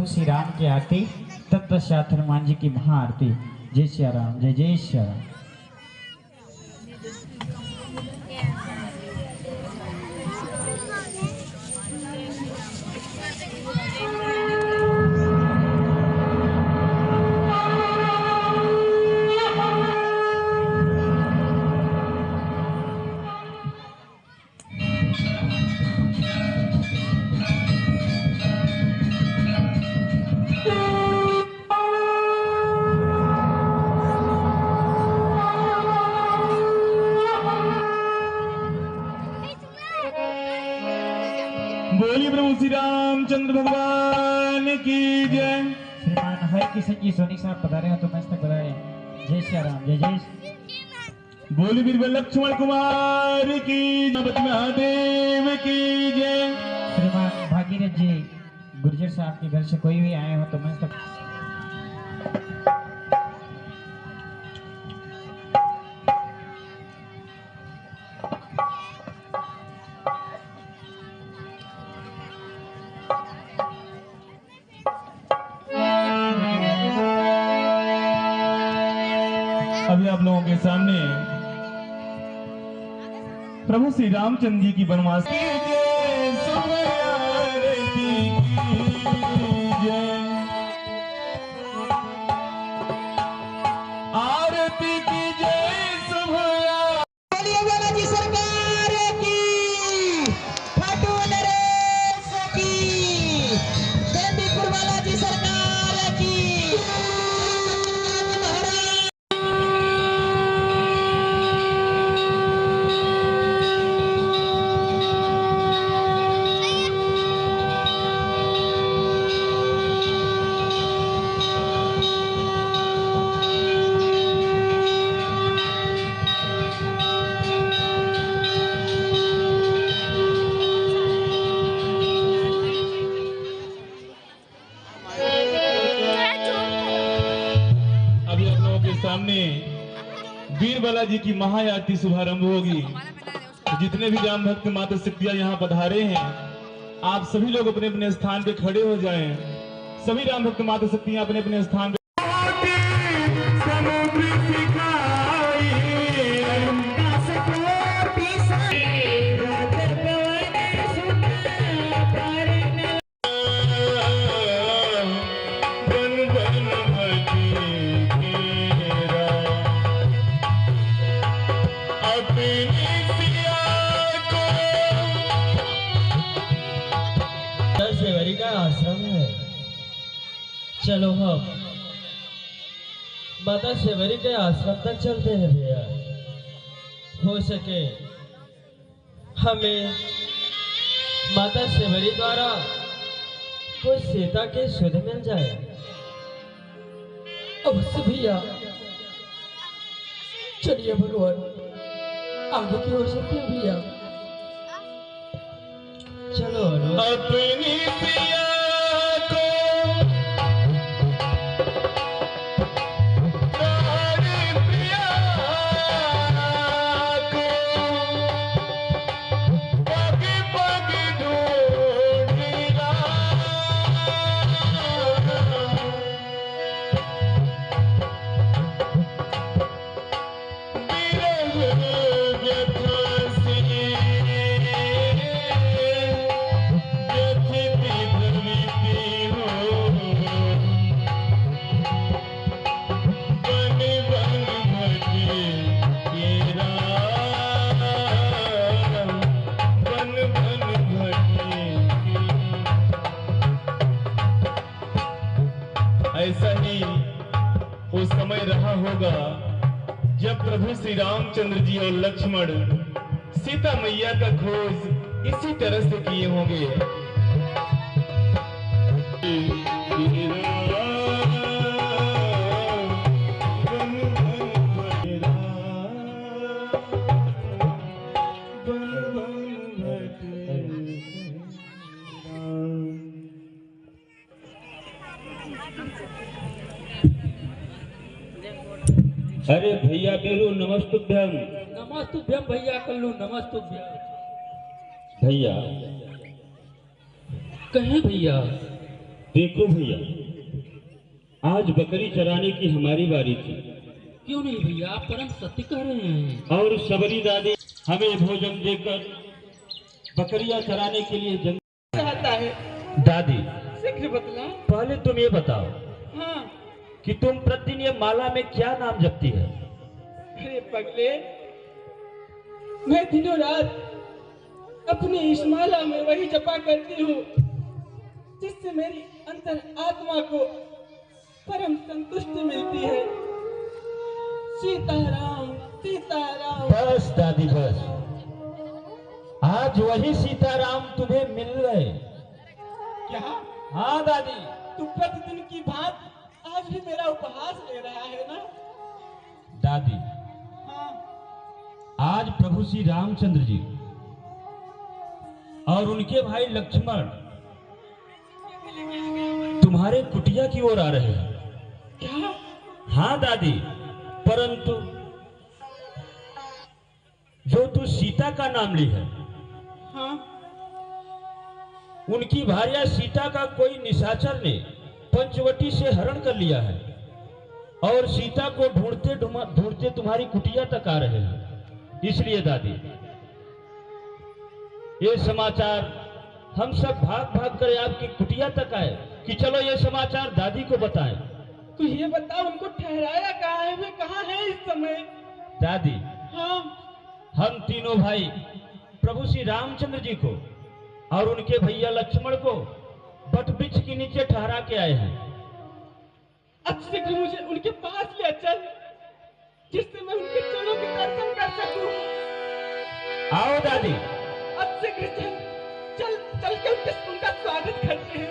श्री राम की आरती, तत्पश्चात हनुमान जी की महाआरती। जय श्री राम, जय जय श्री राम। बोलिए प्रभु श्री रामचंद्र भगवान की जय। श्रीमान हर किशन जी सोनी साहब पधारे हो तो मस्तक बधाए। जय श्री राम, जय जय। बोलिए वीर लक्ष्मण कुमार की, महादेव की जय। श्रीमान भागीरथ जी गुर्जर साहब के घर से कोई भी आए हो तो मस्तक। अभी आप लोगों के सामने प्रभु श्री रामचंद्र जी की वनवास आरती की जय सुभया। बोलिए बालाजी सरकार की, खाटू नरेश की, बेंदीपुर बालाजी सरकार की। सामने वीर बालाजी की महाआरती शुभारंभ होगी। तो जितने भी राम भक्त माता शक्तियां यहाँ पधारे हैं, आप सभी लोग अपने अपने स्थान पे खड़े हो जाएं। सभी राम भक्त माता शक्तियां अपने अपने स्थान पे। सेवरी का आश्रम है, चलो हम माता सेवरी के आश्रम तक चलते हैं भैया। हो सके हमें माता सेवरी द्वारा कोई सीता के सुध मिल जाए। अवश्य भैया, चलिए भगवान आगे की ओर चलते हैं भैया। चलो अपनी पिया को पिया को पग पग ढूंढिला। ऐसा ही उस समय रहा होगा जब प्रभु श्री रामचंद्र जी और लक्ष्मण सीता मैया का खोज इसी तरह से किए होंगे। अरे भैया बेलू नमस्तुभ्यम। नमस्तुभ्यम भैया कल्लू, नमस्तुभ्यम। भैया कहे भैया देखो भैया, आज बकरी चराने की हमारी बारी थी। क्यों नहीं भैया, आप परम सत्य कह रहे हैं। और सबरी दादी हमें भोजन देकर बकरियां चराने के लिए जंगल चाहता है। दादी, शीघ्र बतला। पहले तुम ये बताओ हाँ। कि तुम प्रतिदिन ये माला में क्या नाम जपती है? अरे पगले, मैं दिनों रात अपनी इस माला में वही जपा करती हूँ जिससे मेरी अंतर आत्मा को परम संतुष्टि मिलती है। सीताराम सीताराम। बस दादी बस, आज वही सीताराम तुम्हें मिल गए। क्या? हाँ दादी। तू प्रतिदिन की बात आज भी मेरा उपहास ले रहा है ना? दादी, हाँ। आज प्रभु श्री रामचंद्र जी और उनके भाई लक्ष्मण तुम्हारे कुटिया की ओर आ रहे हैं। क्या? हाँ दादी, परंतु जो तू सीता का नाम ली है, हाँ। उनकी भार्या सीता का कोई निशाचर ने पंचवटी से हरण कर लिया है और सीता को ढूंढते ढूंढते तुम्हारी कुटिया तक आ रहे हैं। इसलिए दादी, ये समाचार हम सब भाग भाग कर आपकी कुटिया तक आए कि चलो ये समाचार दादी को बताएं। तू ये बता, उनको ठहराया कहाँ है? वे कहाँ है इस समय? दादी, हाँ। हम तीनों भाई प्रभु श्री रामचंद्र जी को और उनके भैया लक्ष्मण को बट वृक्ष के नीचे ठहरा के आए हैं। अब शीघ्र मुझे उनके पास ले चल, जिससे मैं उनके चरणों के दर्शन कर सकूं। आओ दादी। अब शीघ्र चल चल चल के उनका स्वागत करते हैं।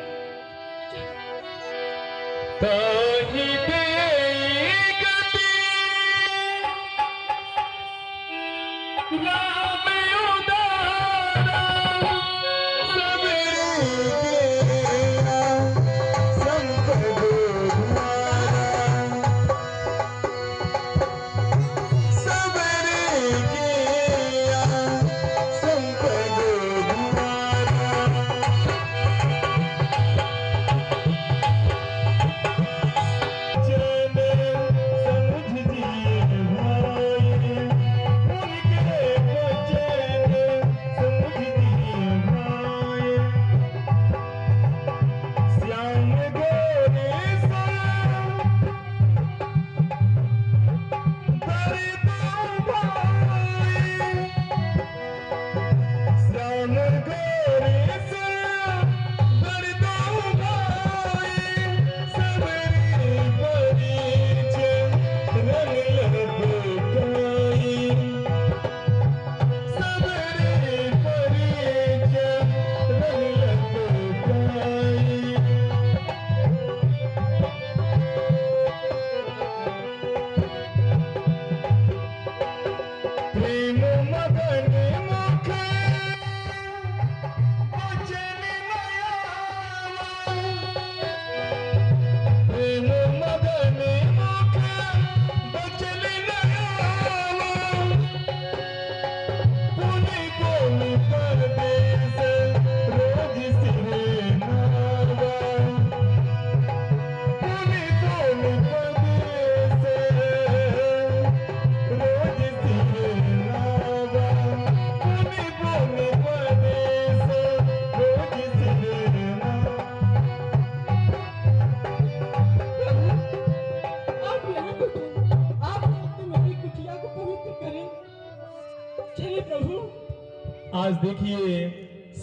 आज देखिए,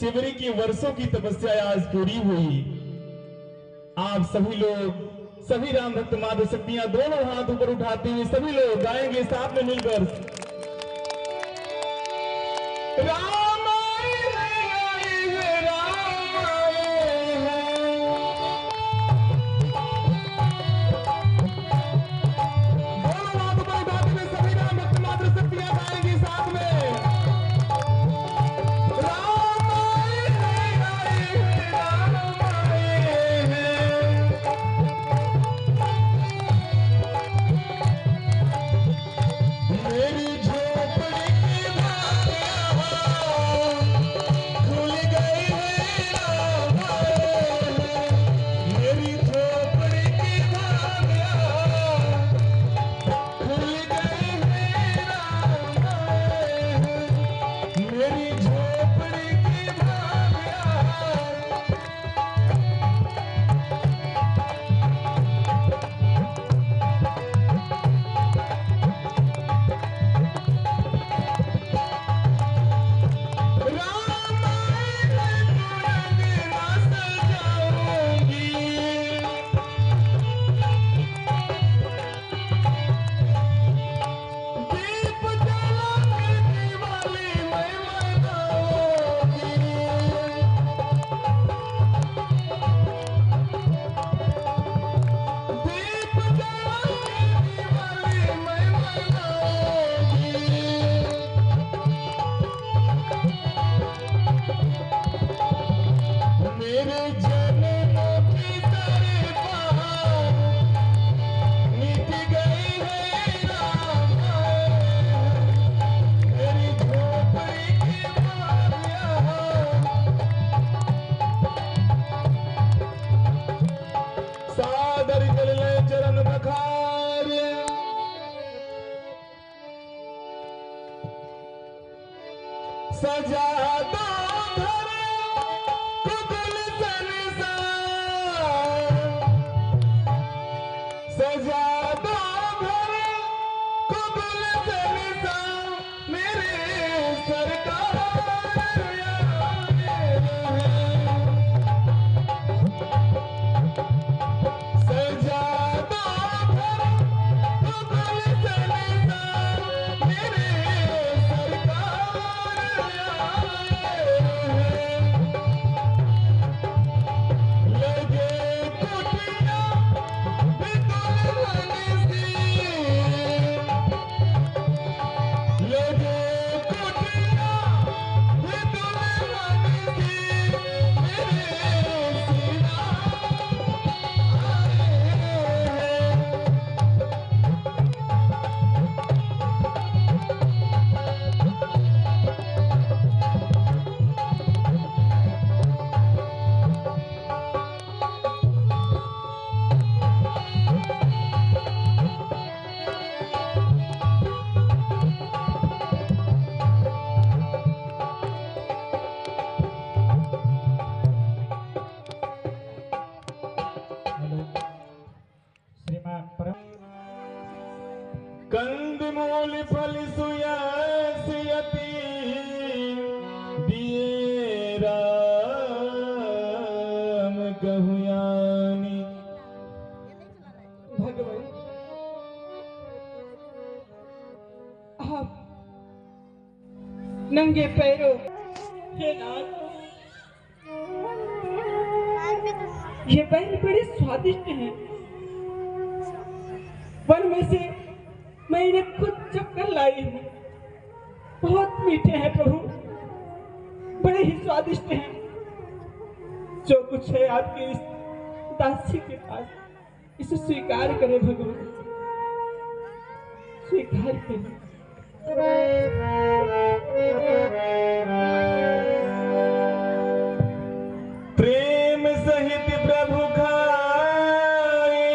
शिवरी की वर्षों की तपस्या आज पूरी हुई। आप सभी लोग, सभी राम भक्त माधव शक्तियां दोनों हाथ ऊपर उठाते हुए सभी लोग गाएंगे साथ में मिलकर। राम आए हैं, राम आए हैं। दोनों हाथ ऊपर उठाते हुए सभी राम भक्त माधव शक्तियां गाएंगे साथ में। मेरी झोपड़ी की भाग्य सजा दो घर को गुलशन सा, सजा दो घर को गुलशन सा, मेरे सरकार आए हैं। सजा दो घर को गुलशन सा, मेरे सरकार आए हैं। लगे कुटिया भी दुल्हन सी, लगे कुटिया भी दुल्हन सी, मेरे सिया आए हैं। हेलो श्रीमान परम कंदमूल फल सुयति दिए राम कहुयानी। भगवान, आप नंगे पैरों, हे नाथ, ये बैल बड़े स्वादिष्ट हैं। वन में से मैं इन्हें खुद चखकर लाई हूँ। बहुत मीठे हैं प्रभु, बड़े ही स्वादिष्ट हैं। जो कुछ है आपके इस दासी के पास, इसे स्वीकार करें भगवान, स्वीकार करें। प्रेम सहित प्रभु खाए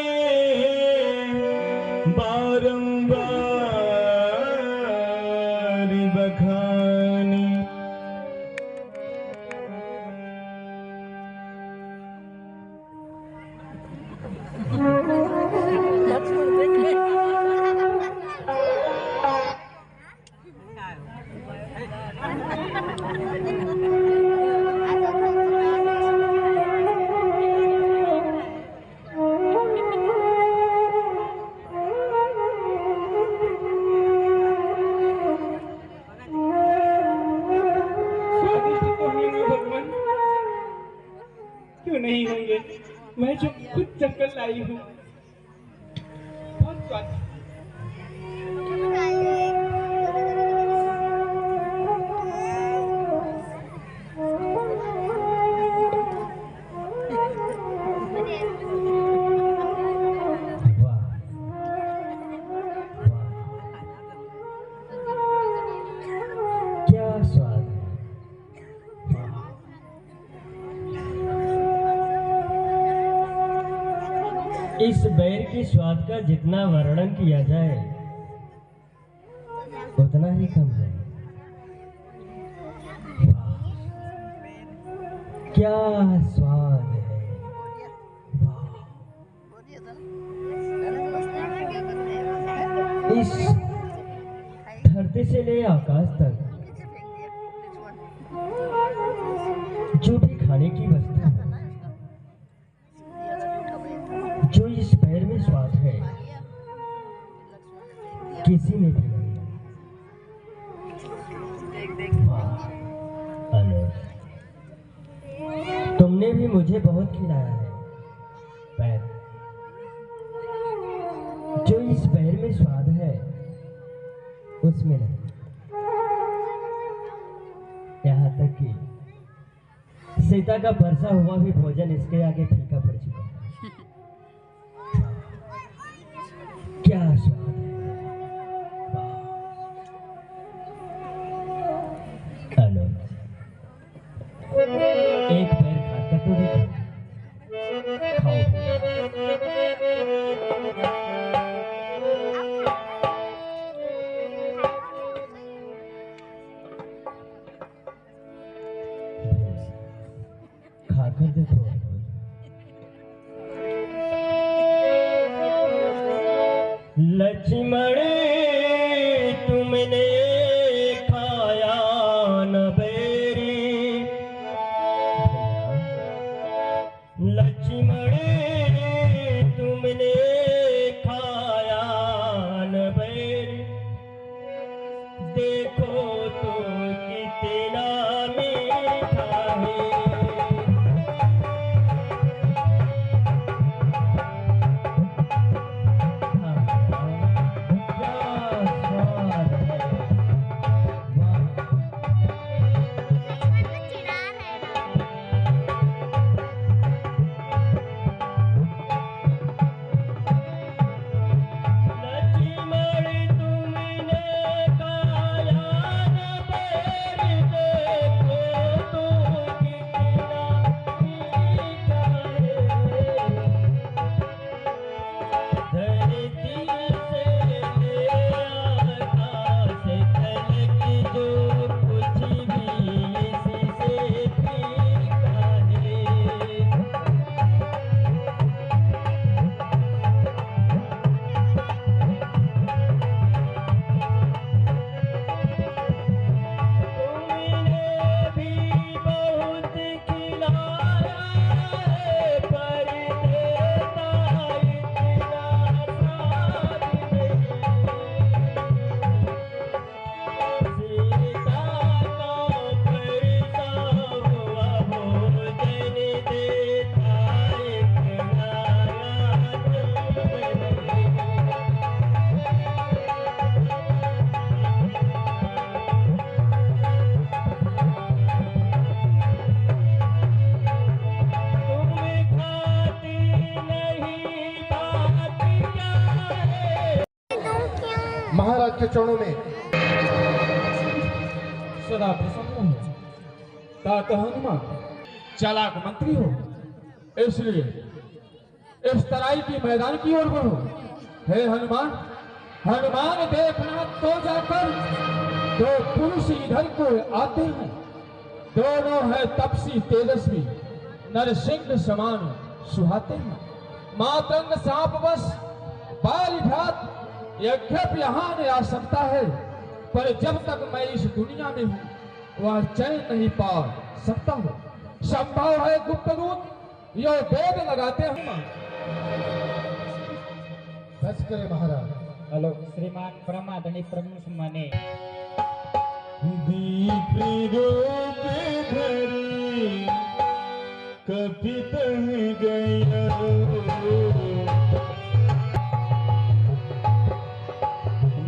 बारंबार बखानी। स्वादिष्ट तो होंगे भगवान, क्यों नहीं होंगे? मैं जो खुद चखकर लाई हूँ, बहुत स्वादिष्ट। वाह क्या स्वाद है। इस बैर के स्वाद का जितना वर्णन किया जाए उतना ही कम है। वाह, क्या स्वाद है। वाह, इस धरती से ले आकाश तक जो भी खाने की वस्तु है, जो इस पैर में स्वाद है, किसी में भी नहीं। वाह, अनोख। तुमने भी मुझे बहुत खिलाया है पैर। जो इस पैर में स्वाद है उसमें नहीं। यहाँ तक कि सीता का बरसा हुआ भी भोजन इसके आगे फीका पड़ चुका है। क्या स्वाद है। हेलो, एक पैर खाकर तो देखो। खाओ। लक्ष्मण तुमने खाया न बेरी, लक्ष्मण तुमने खाया न बेरी, देखो तो कितना मीठा है। महाराज के चरणों में सदा प्रसन्न हो। तात हनुमान चालाक मंत्री हो, इसलिए इस तराई की मैदान की ओर बढ़ो। हे हनुमान, हनुमान देखना तो जाकर दो पुरुष इधर को आते हैं, दोनों है तपसी तेजस्वी, नरसिंह समान सुहाते हैं। मातंग सांप बस बाल घात यद्यप यहाँ ने आ सकता है, पर जब तक मैं इस दुनिया में हूँ वह चैन नहीं पा सकता हूँ। संभव है गुप्त दूत यह वेद लगाते हैं। बस करे महाराज। हेलो श्रीमान ब्रह्मादनी प्रमुख माने दीप रूप धरी कपित गया,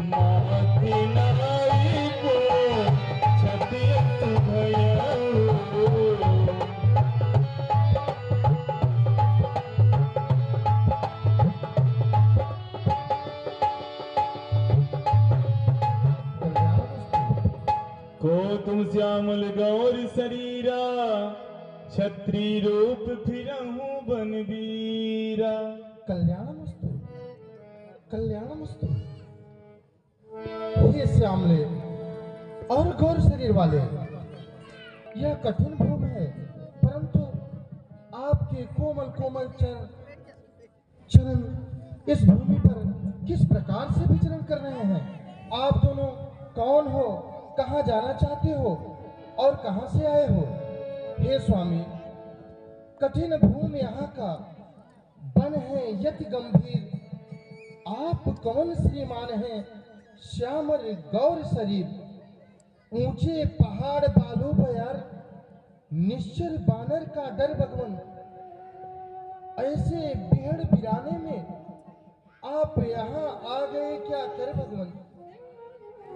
माथे नाई को छतियत भया। को तुम श्यामल गौर शरीरा, छत्री रूप फिरहूं बनवीरा। कल्याणमस्तु, कल्याणमस्तु। हे श्यामले और गौर शरीर वाले, यह कठिन भूमि है, परंतु आपके कोमल कोमल चरण इस भूमि पर किस प्रकार से विचरण कर रहे हैं? आप दोनों कौन हो, कहाँ जाना चाहते हो और कहाँ से आए हो? हे स्वामी, कठिन भूमि यहाँ का वन है यति गंभीर, आप कौन श्रीमान हैं श्यामल गौर शरीर, ऊंचे पहाड़ बालू पर निश्चर बानर का डर भगवन, ऐसे बिहड़ बिराने में आप यहाँ आ गए क्या कर भगवन?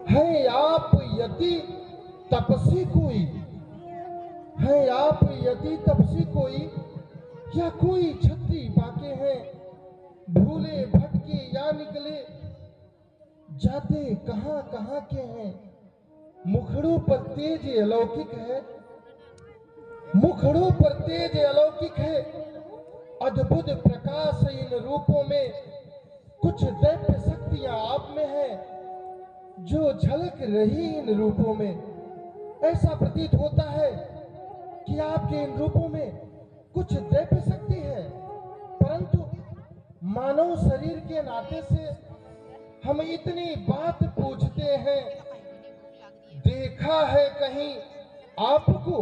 है आप यति तपसी कोई, है आप यति तपसी कोई, या कोई छत्री बाके हैं, भूले भटके या निकले जाते कहां कहां के हैं? मुखड़ों पर तेज अलौकिक है, मुखड़ों पर तेज अलौकिक है, अद्भुत प्रकाश इन रूपों में, कुछ दैव्य शक्तियां आप में है जो झलक रही इन रूपों में। ऐसा प्रतीत होता है कि आपके इन रूपों में कुछ दैव्य शक्ति है, परंतु मानव शरीर के नाते से हम इतनी बात पूछते हैं, देखा है कहीं आपको,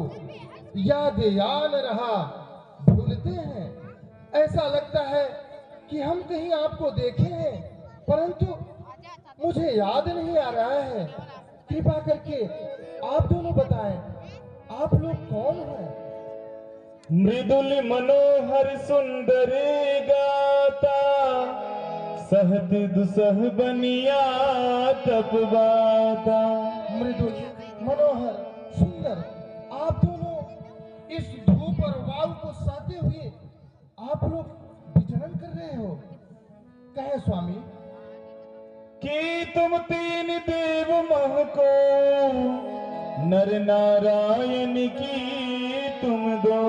याद या न रहा भूलते हैं। ऐसा लगता है कि हम कहीं आपको देखे हैं, परंतु मुझे याद नहीं आ रहा है। कृपा करके आप दोनों बताएं, आप लोग कौन हैं? मृदुल मनोहर सुंदर गाता, सहत दुसह बनिया तपवाता। मृदुल मनोहर सुंदर, आप दोनों इस धूप और वायु को सहते हुए आप लोग विचरण कर रहे हो। कहे स्वामी कि तुम तीन देव मह को, नर नारायण की तुम दो।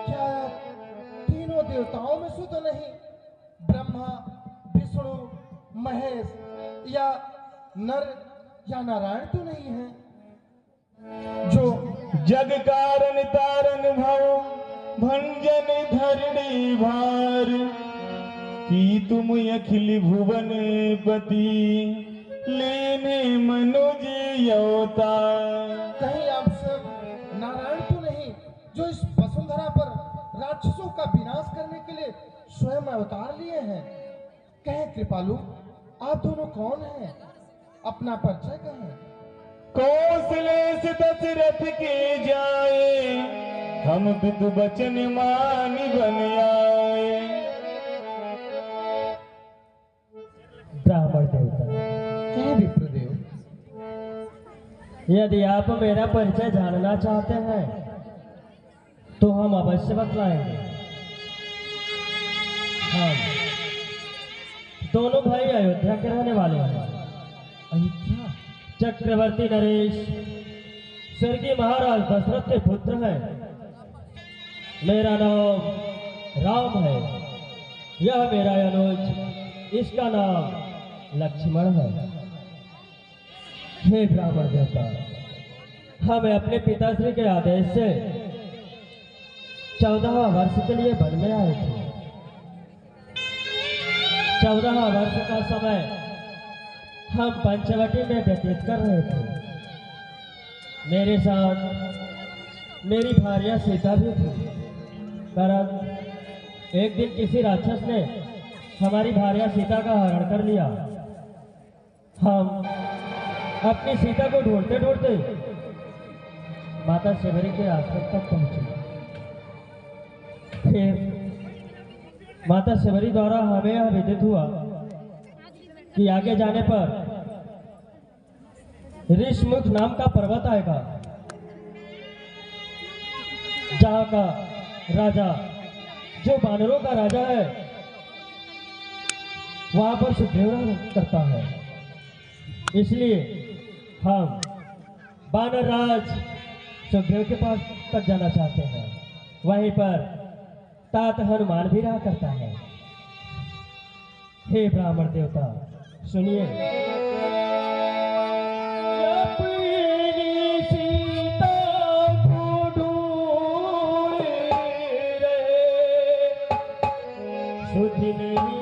क्या तीनों देवताओं में से तो नहीं, ब्रह्मा विष्णु महेश या नर या नारायण तो नहीं है जो जग कारण तारण भव भंजन धरणी भार, कि तुम अखिल भुवन पति लेने मनुज अवतार। कहीं आप सब नारायण तो नहीं जो इस वसुंधरा पर राक्षसों का विनाश करने के लिए स्वयं अवतार लिए हैं। कहें कृपालु, आप दोनों कौन हैं? अपना परिचय कहें। कौशलेश दशरथ के जाए, हम पितु बचन मानि बन आए। ब्राह्मण देवता, कहें विप्रदेव। यदि आप मेरा परिचय जानना चाहते हैं तो हम अवश्य बतलाएंगे। हम दोनों भाई अयोध्या के रहने वाले हैं। अयोध्या? चक्रवर्ती नरेश स्वर्गीय महाराज दशरथ के पुत्र हैं। मेरा नाम राम है, यह मेरा अनुज, इसका नाम लक्ष्मण है। हे ब्राह्मण देवता, हमें अपने पिताश्री के आदेश से 14वां वर्ष के लिए वन में आए थे। 14वां वर्ष का समय हम पंचवटी में व्यतीत कर रहे थे। मेरे साथ मेरी भार्या सीता भी थी। परंतु एक दिन किसी राक्षस ने हमारी भार्या सीता का हरण कर लिया। हम अपनी सीता को ढूंढते ढूंढते माता शिवरी के आश्रम तक पहुंचे। फिर माता शिवरी द्वारा हमें यह विदित हुआ कि आगे जाने पर ऋषमुख नाम का पर्वत आएगा, जहाँ का राजा, जो वानरों का राजा है, वहां पर सुग्रीव करता है। इसलिए हम वानर राज सुग्रीव के पास तक जाना चाहते हैं। वहीं पर तात हनुमान भी रहा करता है। हे ब्राह्मण देवता, सुनिए। अपनी सीता को ढूंढे रहे, सुध नहीं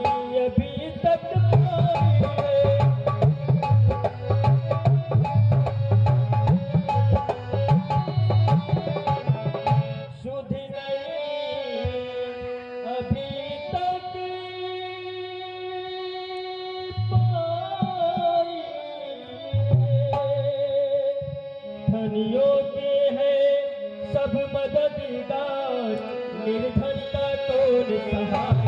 अभी तक पाए। सुध नहीं अभी तक पाए। धनियों के हैं सब मददगार, निर्धन का कौन सहाय।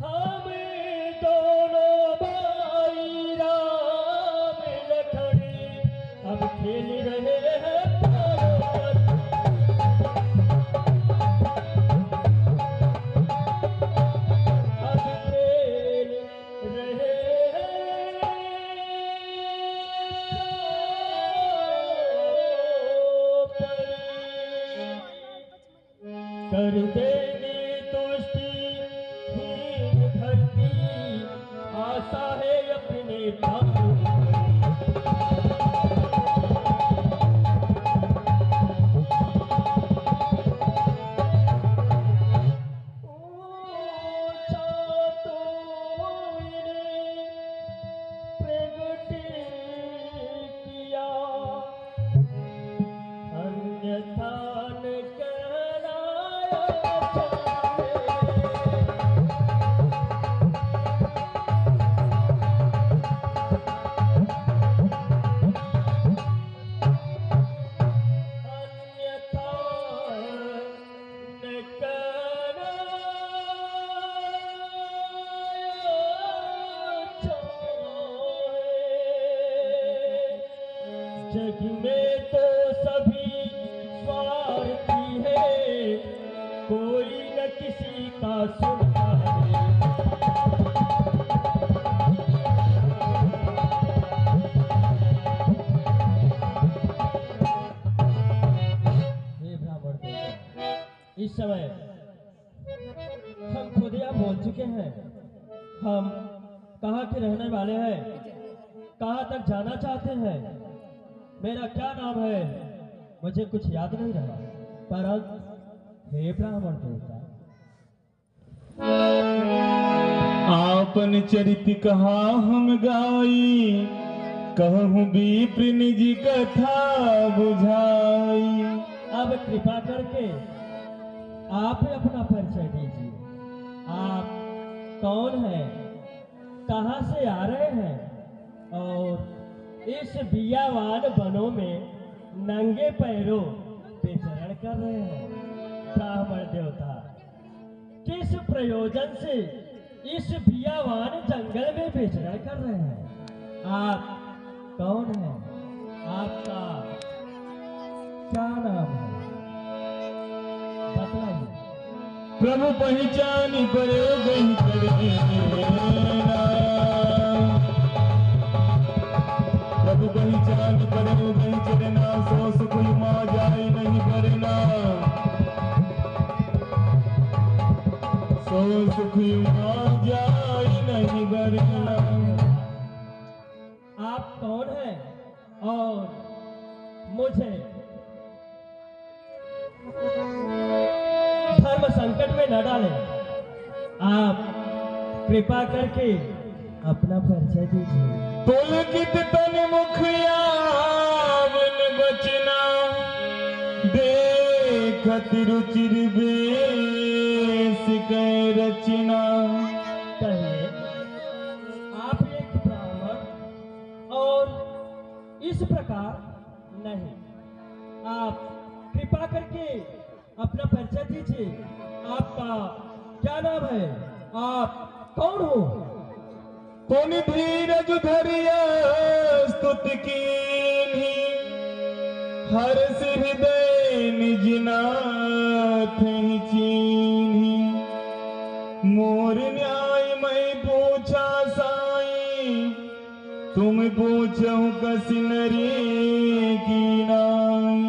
हमें दोनों भाई राम लखन अब खेल रहे हैं पारों पर। अब खेल रहे हैं पारों पर। कर देगी तुष्टि हीन धरती, आशा है अपने प्राणों पर। जग में तो सभी स्वार्थी है, कोई न किसी का सुनता है। हे ब्राह्मण देवता, इस समय हम खुदिया बोल चुके हैं। हम कहाँ के रहने वाले हैं, कहाँ तक जाना चाहते हैं, मेरा क्या नाम है, मुझे कुछ याद नहीं रहा। परंतु हे ब्राह्मण देवता, आपन चरित कहा हम गाई, कहूँ विप्र निज कथा बुझाई। अब कृपा करके आप ही अपना परिचय दीजिए। आप कौन हैं, कहाँ से आ रहे हैं, और इस बियावान वनों में नंगे पैरों विचरण कर रहे हैं। ब्राह्मण देवता, किस प्रयोजन से इस बियावान जंगल में विचरण कर रहे हैं? आप कौन हैं, आपका क्या नाम है, बतलाइए। प्रभु पहचानी प्रयोग करना, प्रभु पहचानी प्रयोग करना, सो सुख माँ जाए नहीं करना, सो सुख माँ जाए नहीं करना। आप कौन हैं और मुझे धर्म संकट में न डालें। आप कृपा करके अपना परिचय दीजिए। पुलकित तन मुखिया बन बचना, देखत रुचिर बेस कै रचना। कहिए, आप एक ब्राह्मण और इस प्रकार नहीं। आप कृपा करके अपना परिचय दीजिए। आपका क्या नाम है, आप कौन हो? पुन धीरज धरिया स्तुति कीन्ही, हर्ष हृदय निज नाथ ही चीन्ही। मोर न्याय मैं पूछा साई, तुम पूछहु कसी नरी की नाई।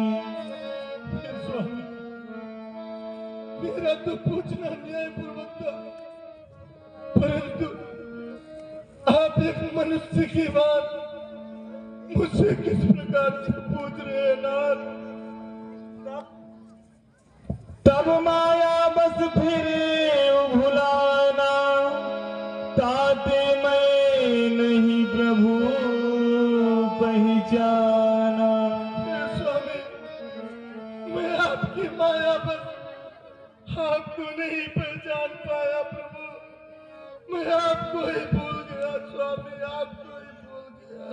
मेरा तो पूछना न्यायपूर्वक था, परंतु आप एक मनुष्य की बात मुझसे किस प्रकार से पूछ रहे हैं नाथ? तब माया बस फिरे भुलाना, ताते मैं नहीं प्रभु पहचाना। स्वामी, मैं आपकी माया बस आपको नहीं पहचान पाया प्रभु। मैं आपको ही भूल गया स्वामी, आपको ही भूल गया।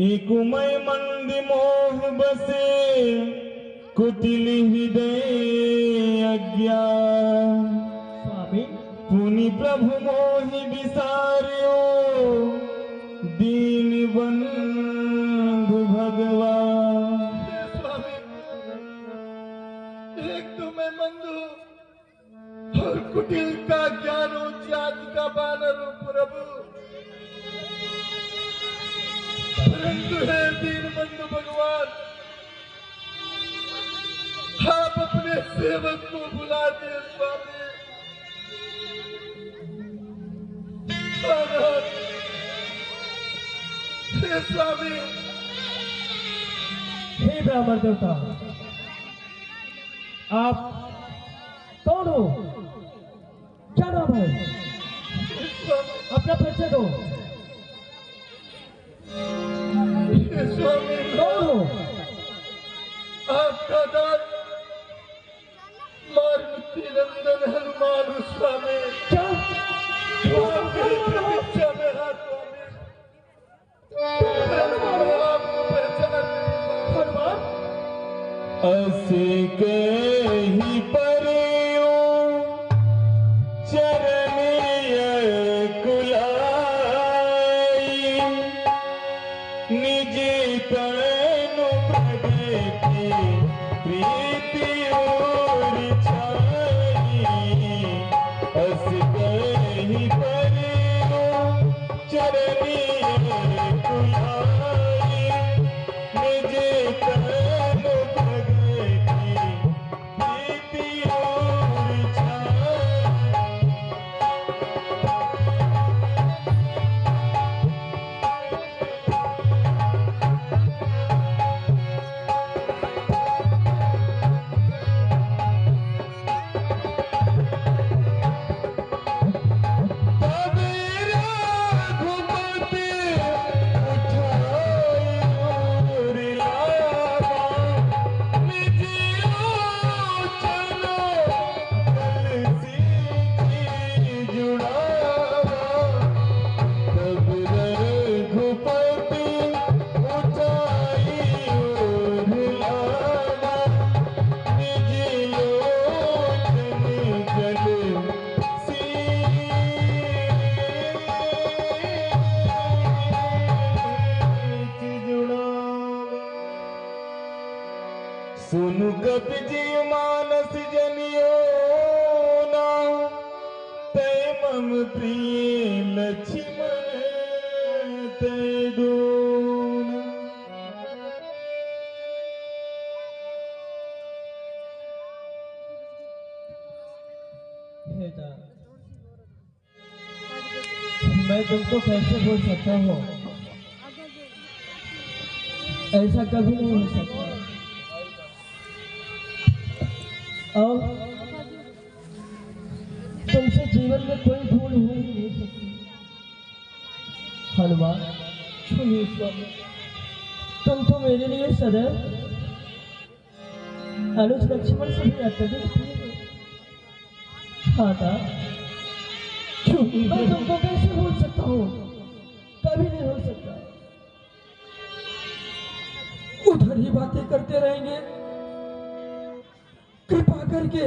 एक मैं मंद मोह बसे, कुटिल हृदय अज्ञान। स्वामी, पुनि प्रभु मोहि विसार्यो, दीन बंधु भगवान। स्वामी, एक तो मैं मंद हूँ और कुटिल का ज्ञान हो, जात का बानर हूँ प्रभु। परंतु है दीनबंधु भगवान, आप अपने सेवक को बुला दे स्वामी। हे स्वामी, हे ब्राह्मण देवता, आप कौन हो, क्या नाम है, अपना परिचय दो। हे स्वामी, कौन हो? आपका दास मारुति नंदन हनुमान हूँ स्वामी। क्या? आपकी प्रतीक्षा में है स्वामी। मैं आपको पहचान नहीं हनुमान? अस कही परियो चरण कुलाई, निज तनु सुनु कपि जी मानस जनियो ना तय मम प्रिय लक्ष्मण तय गुण। बेटा, मैं तुमको कैसे भूल सकता हूँ? ऐसा कभी नहीं हो सकता। और तुमसे जीवन में कोई भूल हो ही नहीं सकती। हनुमान, सुनिए स्वामी, तुम तो मेरे लिए सदैव अनुज लक्ष्मण से भी अत्यधिक प्रिय हो। माता, मैं तुमको कैसे भूल सकता हूँ? कभी नहीं हो सकता। उधर ही बातें करते रहेंगे। कृपा करके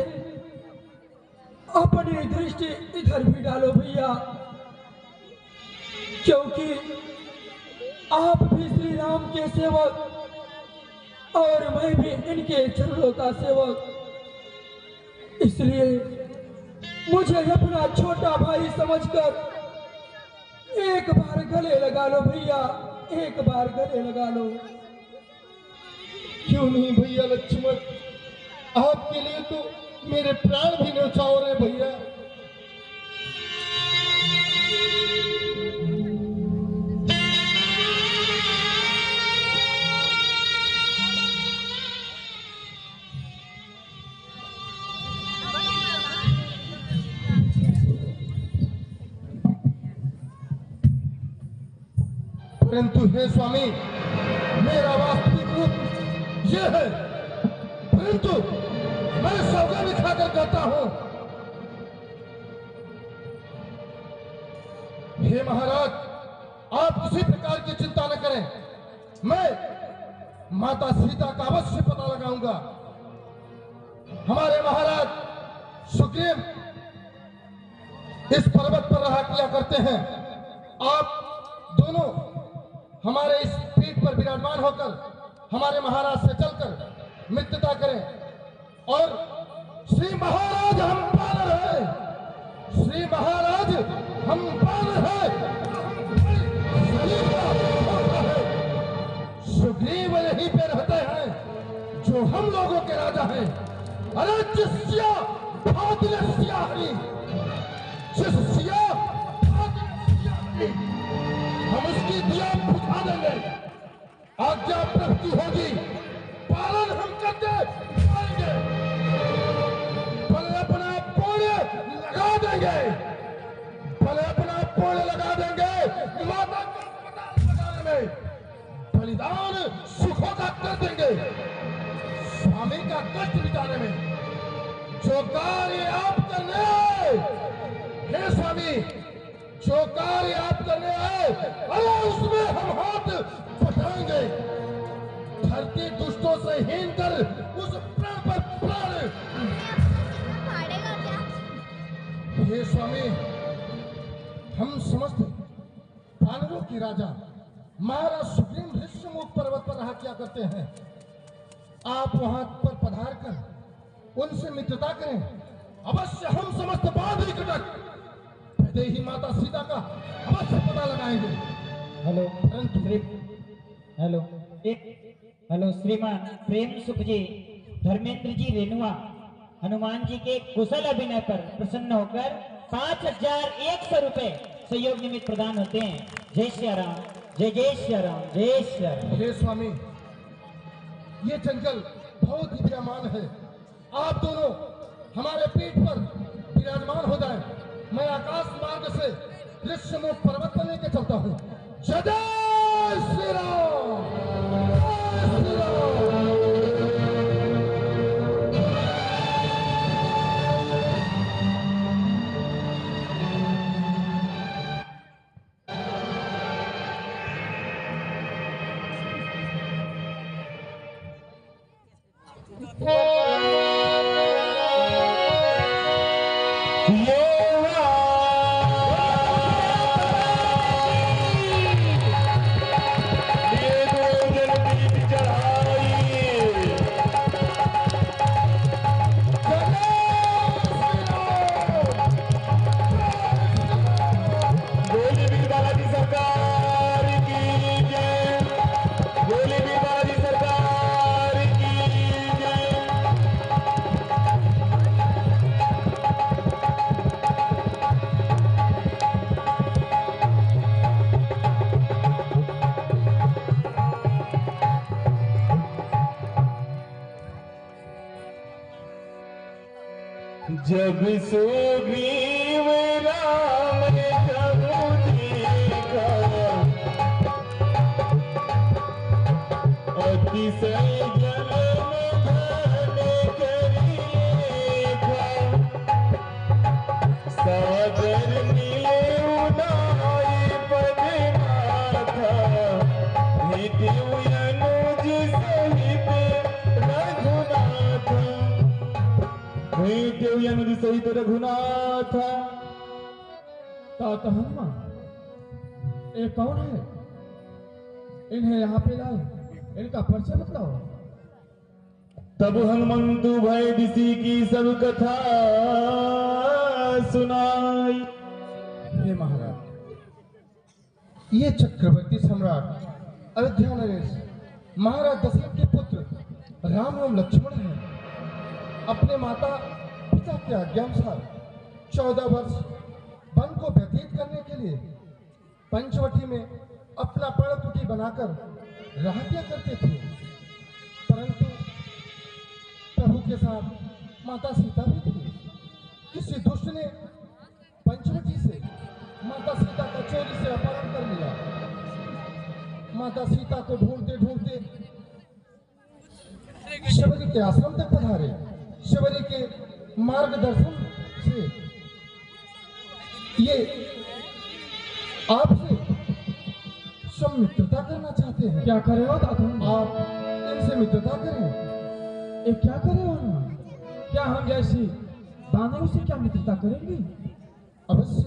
अपनी दृष्टि इधर भी डालो भैया, क्योंकि आप भी श्री राम के सेवक और मैं भी इनके चरणों का सेवक, इसलिए मुझे अपना छोटा भाई समझकर एक बार गले लगा लो भैया, एक बार गले लगा लो। क्यों नहीं भैया लक्ष्मण, आपके लिए तो मेरे प्राण भी न्यौछावर है भैया। परंतु हे स्वामी, मेरा वास्तविक रूप यह है, परंतु मैं सौगंध खाकर कहता हूं, हे महाराज, आप किसी प्रकार की चिंता न करें। मैं माता सीता का अवश्य पता लगाऊंगा। हमारे महाराज सुग्रीव इस पर्वत पर रहा किया करते हैं। आप दोनों हमारे इस पीठ पर विराजमान होकर हमारे महाराज से चलकर मित्रता करें। और श्री महाराज हम बानर हैं, श्री महाराज हम बानर हैं। सुग्रीव यहीं पे रहते हैं जो हम लोगों के राजा हैं। अरे जिस्या भातलस्या हरि, जिस्या भातलस्या हरि, हम उसकी दिया बुझा देंगे। आज्ञा प्राप्ति होगी, पालन हम करके पाएंगे। भले अपना पोड़े लगा देंगे, भले अपना पोड़े लगा देंगे माता को अस्पताल लगाने में, बलिदान सुखों का कर देंगे, स्वामी का कष्ट मिटाने में। जो कार्य आप करने आए हे स्वामी, जो कार्य आप करने आए, अरे उसमें हम हाथ बढ़ाएंगे। धरती दुष्टों से हीन कर उस प्राण पर प्राण। हे स्वामी, हम समस्त वानरों की राजा महाराज सुग्रीव ऋष्यमुख पर्वत पर रहा क्या करते हैं। आप वहां पर पधार कर उनसे मित्रता करें। अवश्य हम समस्त बांध कटक ही माता सीता का अवश्य पता लगाएंगे। हेलो परंतु हेलो हेलो श्रीमान प्रेम सुख जी, धर्मेंद्र जी रेणुआ हनुमान जी के कुशल अभिनय पर प्रसन्न होकर 5100 रुपए सहयोग निमित्त प्रदान होते हैं। जय श्री राम, जय जय श्री राम, जय श्री राम। हे स्वामी, ये जंगल बहुत ही विरामान है। आप दोनों हमारे पीठ पर विराजमान हो जाएं। मैं आकाश मार्ग से ऋष्यमुख पर्वत पर लेके चलता हूँ। जय जय श्री राम, जय श्री राम। जब सुग्रीव राम प्रभु देखा, अतिशय जल में ध्यान करी लेखा, सादर मिले उदाई पद माथा, भेट्यु अनुज सहित रघुनाथ, भेट्यु अनुज सहित रघुनाथ। तात हनुमान, ये कौन है? इन्हें यहाँ पे लाए, इनका परिचय बताओ। तब हनुमंतु भय दिसी की सब कथा सुनाई। हे महाराज, ये चक्रवर्ती सम्राट अयोध्या नरेश महाराज दशरथ के पुत्र राम एवं लक्ष्मण हैं। अपने माता पिता के आज्ञानुसार 14 वर्ष वन को व्यतीत करने के लिए पंचवटी में अपना पर्णकुटी बनाकर रहा किया करते थे। परंतु प्रभु के साथ माता सीता भी थी। किसी दुष्ट ने पंचवटी से माता सीता का चोरी से अपहरण कर लिया। माता सीता को ढूंढते ढूंढते शबरी के आश्रम तक पधारे। शबरी के मार्गदर्शन से ये आपसे सब मित्रता करना चाहते हैं। क्या करे हो दादा? आप इनसे मित्रता करें। ये क्या करे हो ना? क्या हम जैसी दानवों से क्या मित्रता करेंगे? अवश्य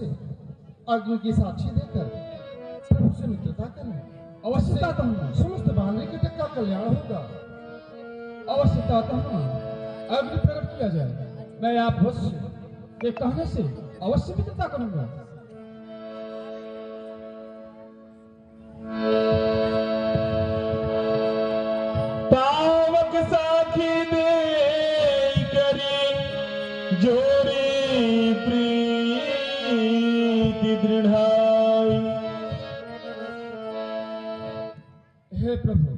अग्नि की साक्षी देकर प्रभु से मित्रता करें। अवश्य दाता हूँ, समस्त बानरी के टक्का कल्याण होगा। अवश्य दाता हूँ, अग्नि प्रकट किया जाए। मैं आप अवश्य ये कहने से अवश्य मित्रता करूंगा। पावक साखी दे करी जोरी प्रीति दृढ़ाई। हे प्रभु,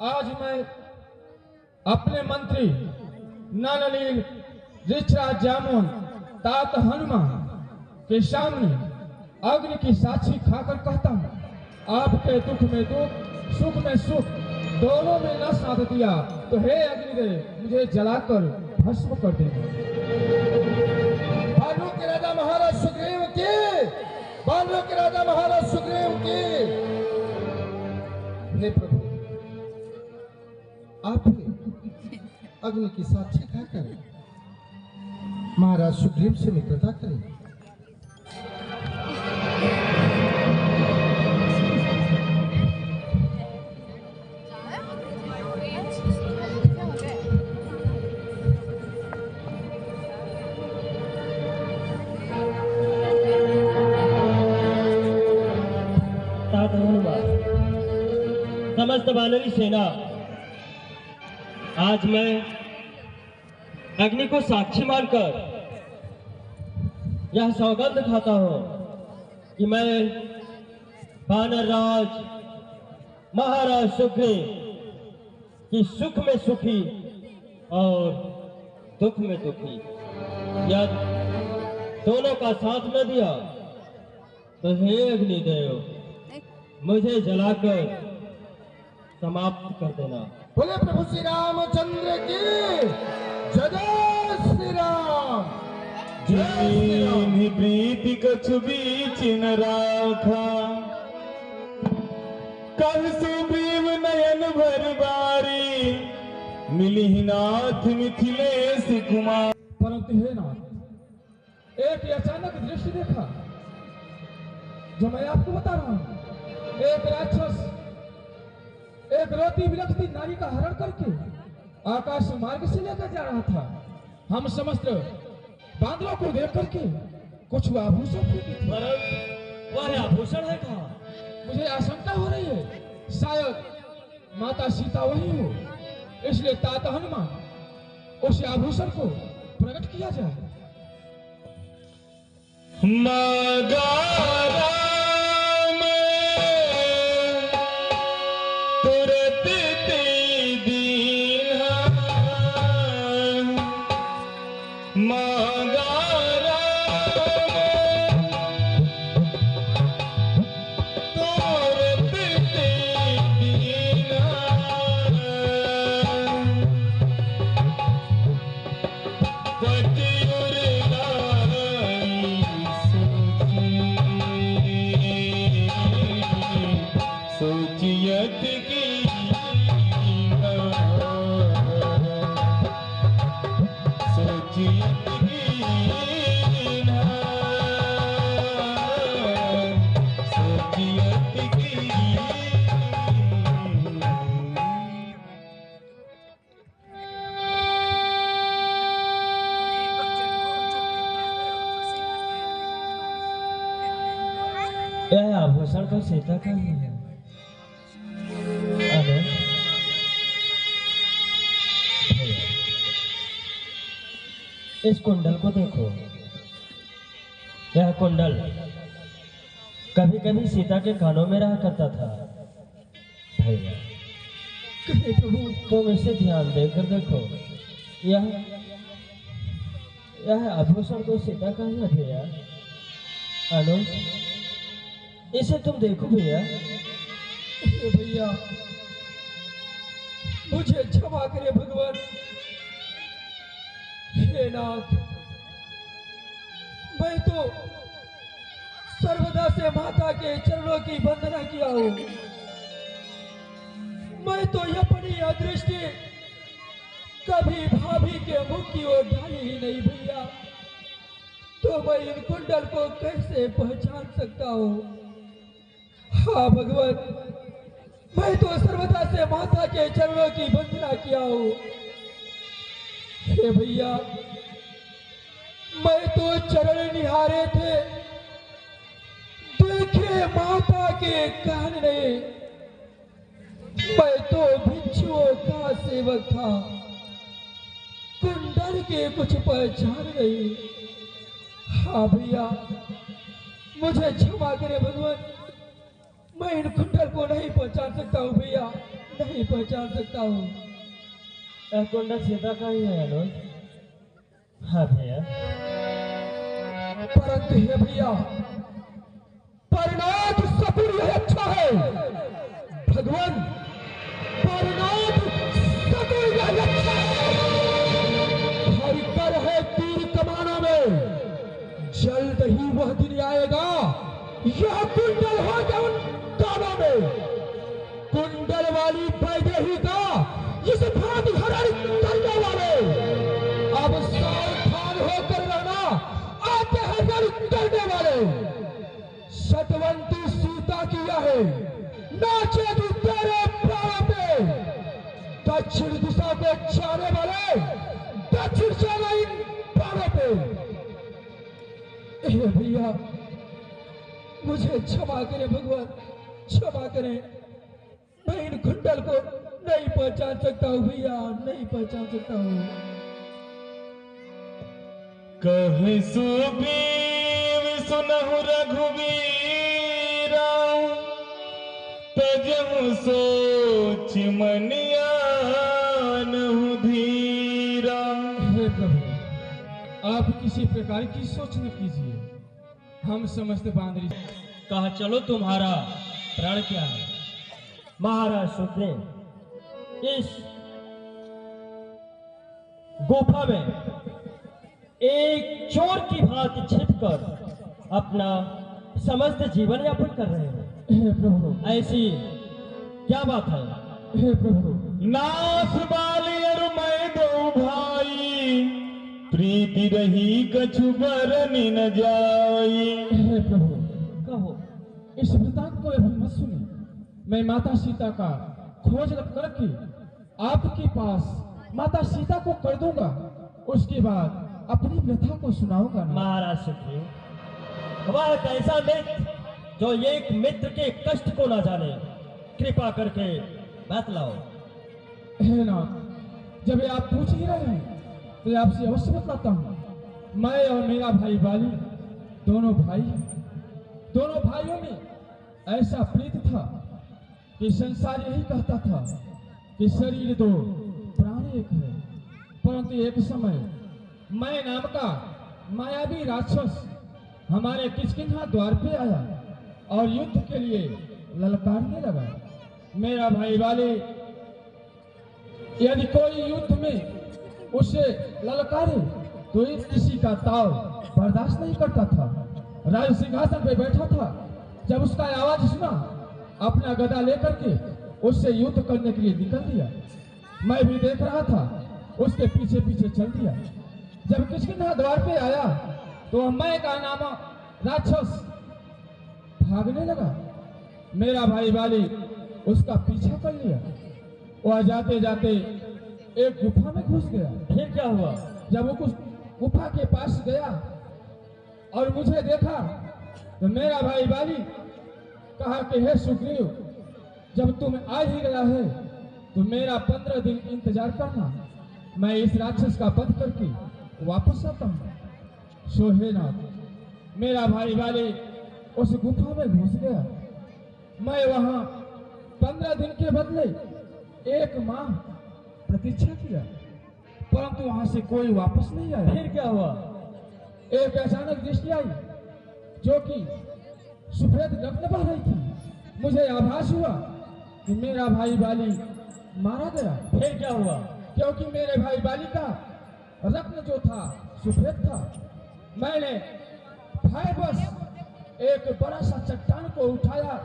आज मैं अपने मंत्री नलनील ऋषराज जामोन तात हनुमान के सामने अग्नि की साक्षी खाकर कहता हूँ, आपके दुख में दुख, सुख में सुख, दोनों में न साथ दिया तो हे अग्निदेव, मुझे जलाकर भस्म कर देना। बानरों के राजा महाराज सुग्रीव की, बानरों के राजा महाराज सुग्रीव की। हे प्रभु, आप भी अग्नि की साक्षी खाकर महाराज सुग्रीव से मित्रता करें। समस्त वानरी सेना, आज मैं अग्नि को साक्षी मानकर यह सौगंध खाता हूं कि मैं वानर राज महाराज सुग्रीव की सुख में सुखी और दुख में दुखी, यदि दोनों का साथ न दिया तो हे अग्निदेव, मुझे जलाकर समाप्त कर देना। बोले प्रभु श्री रामचंद्र की जय। जय श्री राम। जिन्हीं प्रीति कछु बीच न राखा, कब सुग्रीव नयन भर बारी, मिली नाथ मिथिलेश कुमार। परंतु हे नाथ, एक अचानक दृश्य देखा जो मैं आपको बता रहा हूं। एक राक्षस एक रोती बिलखती नारी का हरण करके आकाश मार्ग से लेकर जा रहा था। हम समस्त बांदरों को देख करके कुछ आभूषण फेंके थे। वह आभूषण है कहाँ? मुझे आशंका हो रही है, शायद माता सीता वही हो, इसलिए तात हनुमान उस आभूषण को प्रकट किया जाए। मगारा तुरत ते दीन्हा, यह आभूषण तो सीता का ही है। अरे भैया, इस कुंडल को देखो। यह कुंडल कभी कभी सीता के कानों में रहा करता था। भैया तुम इसे ध्यान देकर देखो। यह आभूषण तो सीता का ही है भैया। अनुज, इसे तुम देखो भैया। भैया मुझे क्षमा करे भगवान। हे नाथ, मैं तो सर्वदा से माता के चरणों की वंदना किया हूँ। मैं तो अपनी अदृष्टि कभी भाभी के मुख की ओर डाली ही नहीं भैया, तो मैं इन कुंडल को कैसे पहचान सकता हूँ। हाँ भगवान, मैं तो सर्वदा से माता के चरणों की वंदना किया हूँ। हे भैया, मैं तो चरण निहारे थे, देखे माता के कान नहीं। मैं तो भिक्षुओं का सेवक था, कुंडल के कुछ पहचान नहीं। हाँ भैया, मुझे क्षमा करे भगवान। मैं इन कुंडल को नहीं पहचान सकता हूँ भैया, नहीं पहचान सकता हूँ। यह कुंडल सीता का ही है अनुज। हाँ भैया, परंतु हे भैया, परिणाम सपुर यह अच्छा है भगवान, परिणाम सपुर यह अच्छा है। हरिकर है तीर कमानों में, जल्द ही वह दिन आएगा, यह कुंडल होगा उन कानों में। कुंडल वाली वैदेही का इस भांति हरण करने वाले, अब सावधान होकर रहना, आते हैं हरण करने वाले। सतवंती सीता किया है, नाचे तू तेरे प्राणों पे। दक्षिण दिशा को जाने वाले, दक्षिण जाना इन प्राणों पे। हे भैया, मुझे क्षमा करें भगवान, क्षमा करें। मैं इन कुंडल को नहीं पहचान सकता हूँ भैया, नहीं पहचान सकता हूँ। कहे सुग्रीव सुनहु रघुवीरा, तजहु सोच मनिया नहु धीरा। हे प्रभु, आप किसी प्रकार की सोच न कीजिए। हम समस्त बांदरी कहा चलो तुम्हारा प्राण क्या है। महाराज सुग्रीव इस गुफा में एक चोर की भांति छिपकर अपना समस्त जीवन यापन कर रहे हैं। हे प्रभु, ऐसी क्या बात है? हे प्रभु, नाथ बाली अरु मैं दो भाई, प्रीति रही कछु बरनि न जाई। हे प्रभु, कहो। इस वृतांत को अभी मत सुनिए। मैं माता सीता का खोज करके आपके पास माता सीता को कर दूंगा, उसके बाद अपनी व्यथा को सुनाऊंगा। महाराज सुग्रीव, वह कैसा मित्र जो एक मित्र के कष्ट को ना जाने, कृपा करके बतलाओ। है ना, जब ये आप पूछ ही रहे हैं तो आपसे अवश्य बताता हूँ। मैं और मेरा भाई बाली दोनों भाई हैं। दोनों भाइयों में ऐसा प्रीत था कि संसार यही कहता था कि शरीर दो प्राण एक है। परंतु एक समय मैं नाम का मायावी राक्षस हमारे किष्किंधा द्वार पे आया और युद्ध के लिए ललकारने लगा। मेरा भाई बाली यदि कोई युद्ध में उसे ललकारे तो किसी का ताव बर्दाश्त नहीं करता था। राज सिंहासन पे बैठा था, जब उसका आवाज सुना अपना गदा लेकर के उससे युद्ध करने के लिए निकल दिया। मैं भी देख रहा था, उसके पीछे पीछे चल दिया। जब किष्किंधा द्वार पे आया तो मैं का नाम राक्षस भागने लगा। मेरा भाई बाली उसका पीछा कर लिया। वह जाते जाते एक गुफा में घुस गया। फिर क्या हुआ? जब वो कुछ गुफा के पास गया और मुझे देखा तो मेरा भाई बाली कहा कि हे सुग्रीव, जब तुम आ ही गया है तो मेरा 15 दिन इंतजार करना, मैं इस राक्षस का वध करके वापस आता हूँ। सोहेनाथ, मेरा भाई वाले उस गुफा में घुस गया। मैं वहां 15 दिन के बदले 1 माह प्रतीक्षा किया, परंतु वहां से कोई वापस नहीं आया। फिर क्या हुआ? एक अचानक दृष्टि आई जो कि सफेद रत्न बह रही थी। मुझे आभास हुआ कि मेरा भाई बाली मारा गया। फिर क्या हुआ? क्योंकि मेरे भाई बाली का रत्न जो था सफेद था। मैंने भयवश एक बड़ा सा चट्टान को उठाया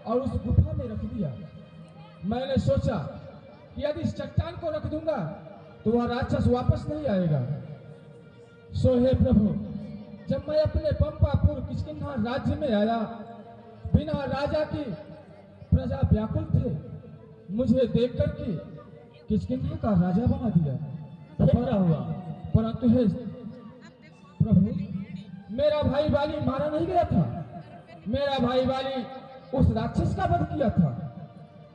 और उस गुफा में रख दिया। मैंने सोचा कि यदि इस चट्टान को रख दूंगा तो वह राक्षस वापस नहीं आएगा। सो हे प्रभु, जब मैं अपने पंपापुर किष्किंधा राज्य में आया, बिना राजा की प्रजा व्याकुल थे। मुझे देख करके किष्किंधा का राजा बना दिया। फिर क्या हुआ? परंतु हे प्रभु, मेरा भाई बाली मारा नहीं गया था। मेरा भाई बाली उस राक्षस का वध किया था।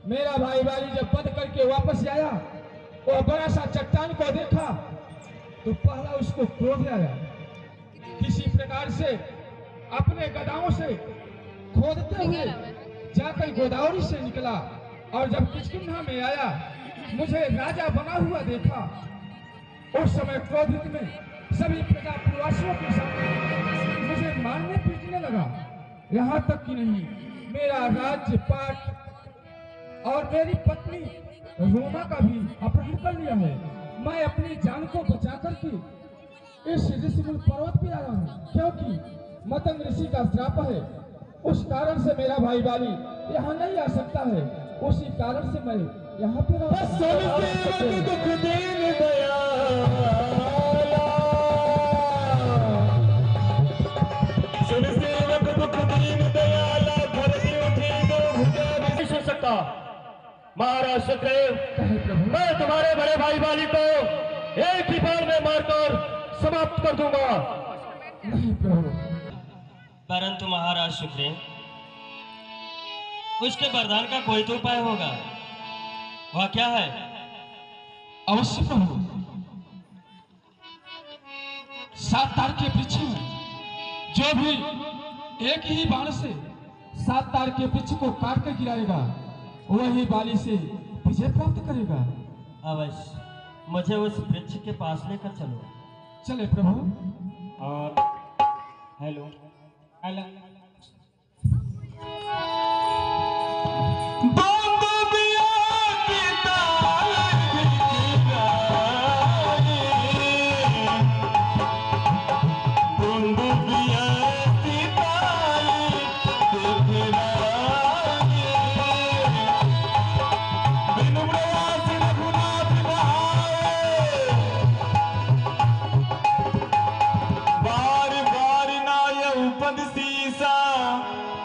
मेरा भाई बाली जब वध करके वापस आया, वो बड़ा सा चट्टान को देखा तो पहला उसको क्रोध आया। किसी प्रकार से अपने गदाओं से खोदते हुए जाकर गोदावरी से निकला और जब किष्किंधा में आया, मुझे राजा बना हुआ देखा। उस समय क्रोधित में सभी प्रजा प्रवासियों के सामने मुझे मारने पीटने लगा। यहाँ तक कि नहीं, मेरा राज्य पाट और मेरी पत्नी रोमा का भी अपहरण कर लिया है। मैं अपनी जान को बचा करके इस ऋषिकुल पर्वत पे आया हूँ, क्योंकि मतंग ऋषि का श्राप है। उस कारण से मेरा भाई बाली यहाँ नहीं आ सकता है। उसी कारण से मैं यहाँ पे महाराज सुग्रीव, मैं तुम्हारे बड़े भाई बाली को एक ही बार में मारकर समाप्त कर दूंगा। नहीं प्रभु। परंतु महाराज सुग्रीव, उसके वरदान का कोई तो उपाय होगा। वह क्या है? अवश्य प्रभु। 7 तार के वृक्ष में जो भी एक ही बाण से 7 तार के वृक्ष को काट कर गिराएगा, वही बाली से विजय प्राप्त करेगा। अवश्य, मुझे उस वृक्ष के पास लेकर चलो। चले प्रभु। और हेलो हेलो,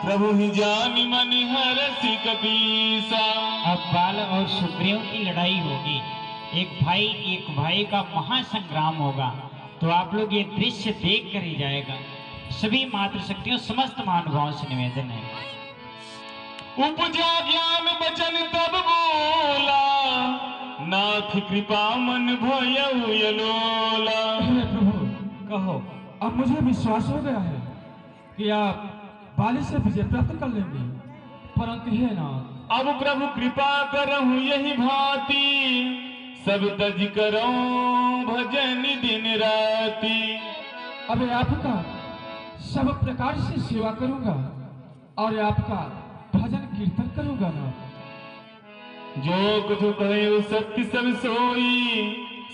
प्रभु ही जान मन हरसि कपीसा। अब बाल और सुग्रीव की लड़ाई होगी। एक भाई का महासंग्राम होगा। तो आप लोग ये दृश्य देख कर ही जाएगा। सभी मातृशक्तियों समस्त महानुभावों से निवेदन है। उपजा ज्ञान बचन तब बोला, नाथ कृपा मन भयउ यलोला। हे प्रभु, कहो। अब मुझे विश्वास हो गया है कि आप बाली से विजय प्राप्त कर लेंगे। परंतु हे नाथ, अब प्रभु कृपा करहु यही भांति, सब तज करो भजन दिन राति। अब आपका सब प्रकार से सेवा करूंगा और आपका भजन कीर्तन करूंगा ना। जो कुछ कहे सत्य सब सोई,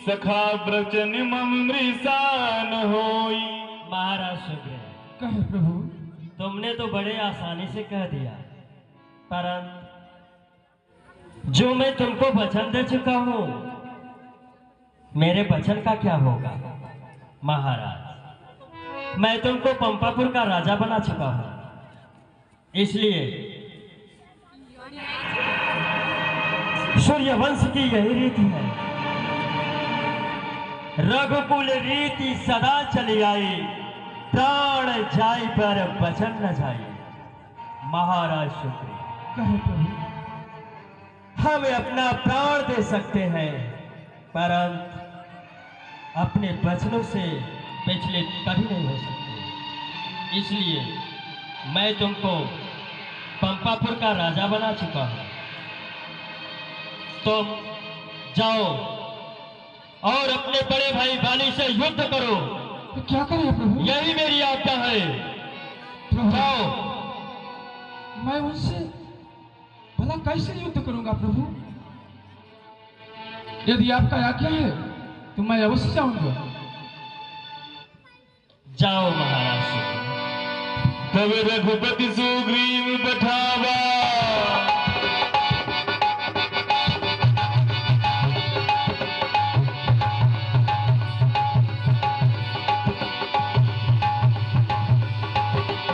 सखा वचन मम मृषा न होई। महाराज सुग्रीव, कहे प्रभु। तुमने तो बड़े आसानी से कह दिया, परंतु जो मैं तुमको वचन दे चुका हूं, मेरे वचन का क्या होगा? महाराज, मैं तुमको पंपापुर का राजा बना चुका हूं, इसलिए सूर्यवंश की यही रीति है। रघुकुल रीति सदा चली आई, प्राण जाय पर वचन न जाए। महाराज शुक्र, कहे प्रभु। हम अपना प्राण दे सकते हैं, परंतु अपने वचनों से विचलित कभी नहीं हो सकते। इसलिए मैं तुमको पंपापुर का राजा बना चुका हूं। तुम जाओ और अपने बड़े भाई बाली से युद्ध करो। तो क्या करें प्रभु? यही मेरी आज्ञा है। प्रभु, जाओ। मैं उनसे भला कैसे युद्ध करूंगा प्रभु? यदि आपका आज्ञा है तो मैं अवश्य जाऊंगा। जाओ महाराज। तब रघुपति सुग्रीव पठावा,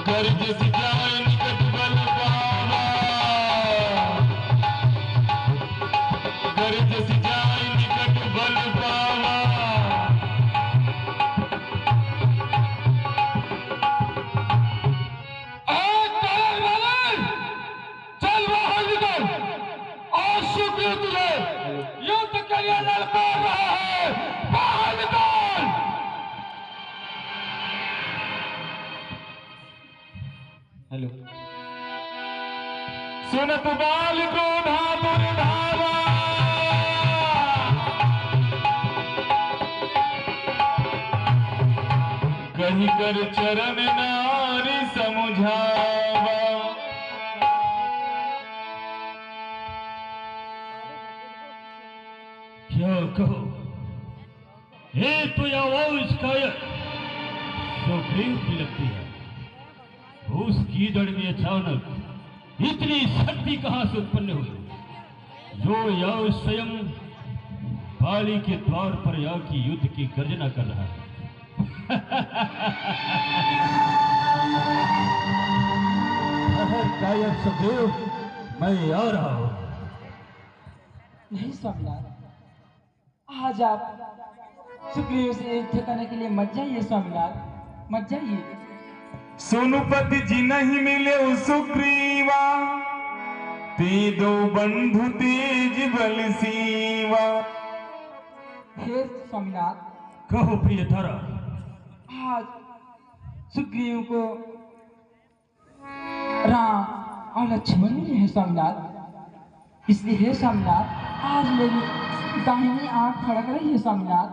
गर्ज सिजाए निकट बल पावा, गर्ज सिजाए निकट बल पावा। चल बाहर निकल और सुग्रीव तुझे युद्ध के लिए ललकार रहा है। बाहर निकल। हेलो। सुनत बाल क्रोधा दुर्धावा, कही कर चरण नारी समुझावा। क्या कहो? हे तो आवाज कायर सुग्रीव की लगती है। उस कीदड़ में अचानक इतनी शक्ति कहां से उत्पन्न हुई जो यह स्वयं बाली के द्वार पर या की युद्ध की गर्जना कर रहा है? कायर सुग्रीव, मैं आ रहा हूं। नहीं स्वामीनाथ, आज आप सुग्रीव से युद्ध करने के लिए मत जाइए स्वामीनाथ, मत जाइए। सोनुपति जी नहीं मिले सुग्रीवा, ते दो बंधु तेज बल सीवा। हे स्वामीनाथ, कहो प्रिय तारा। आज सुग्रीव को राम और लक्ष्मण मिले हैं स्वामीनाथ, इसलिए हे स्वामीनाथ आज मेरी दाहिनी आंख फड़क रही है स्वामीनाथ।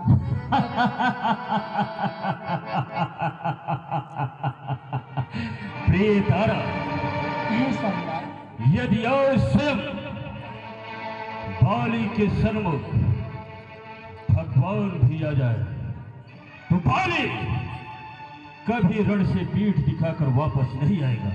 प्रिय तारा, हे स्वामीनाथ, यदि और स्वयं बाली के सन्मुख भगवान भी आ जाए तो बाली कभी रण से पीठ दिखाकर वापस नहीं आएगा।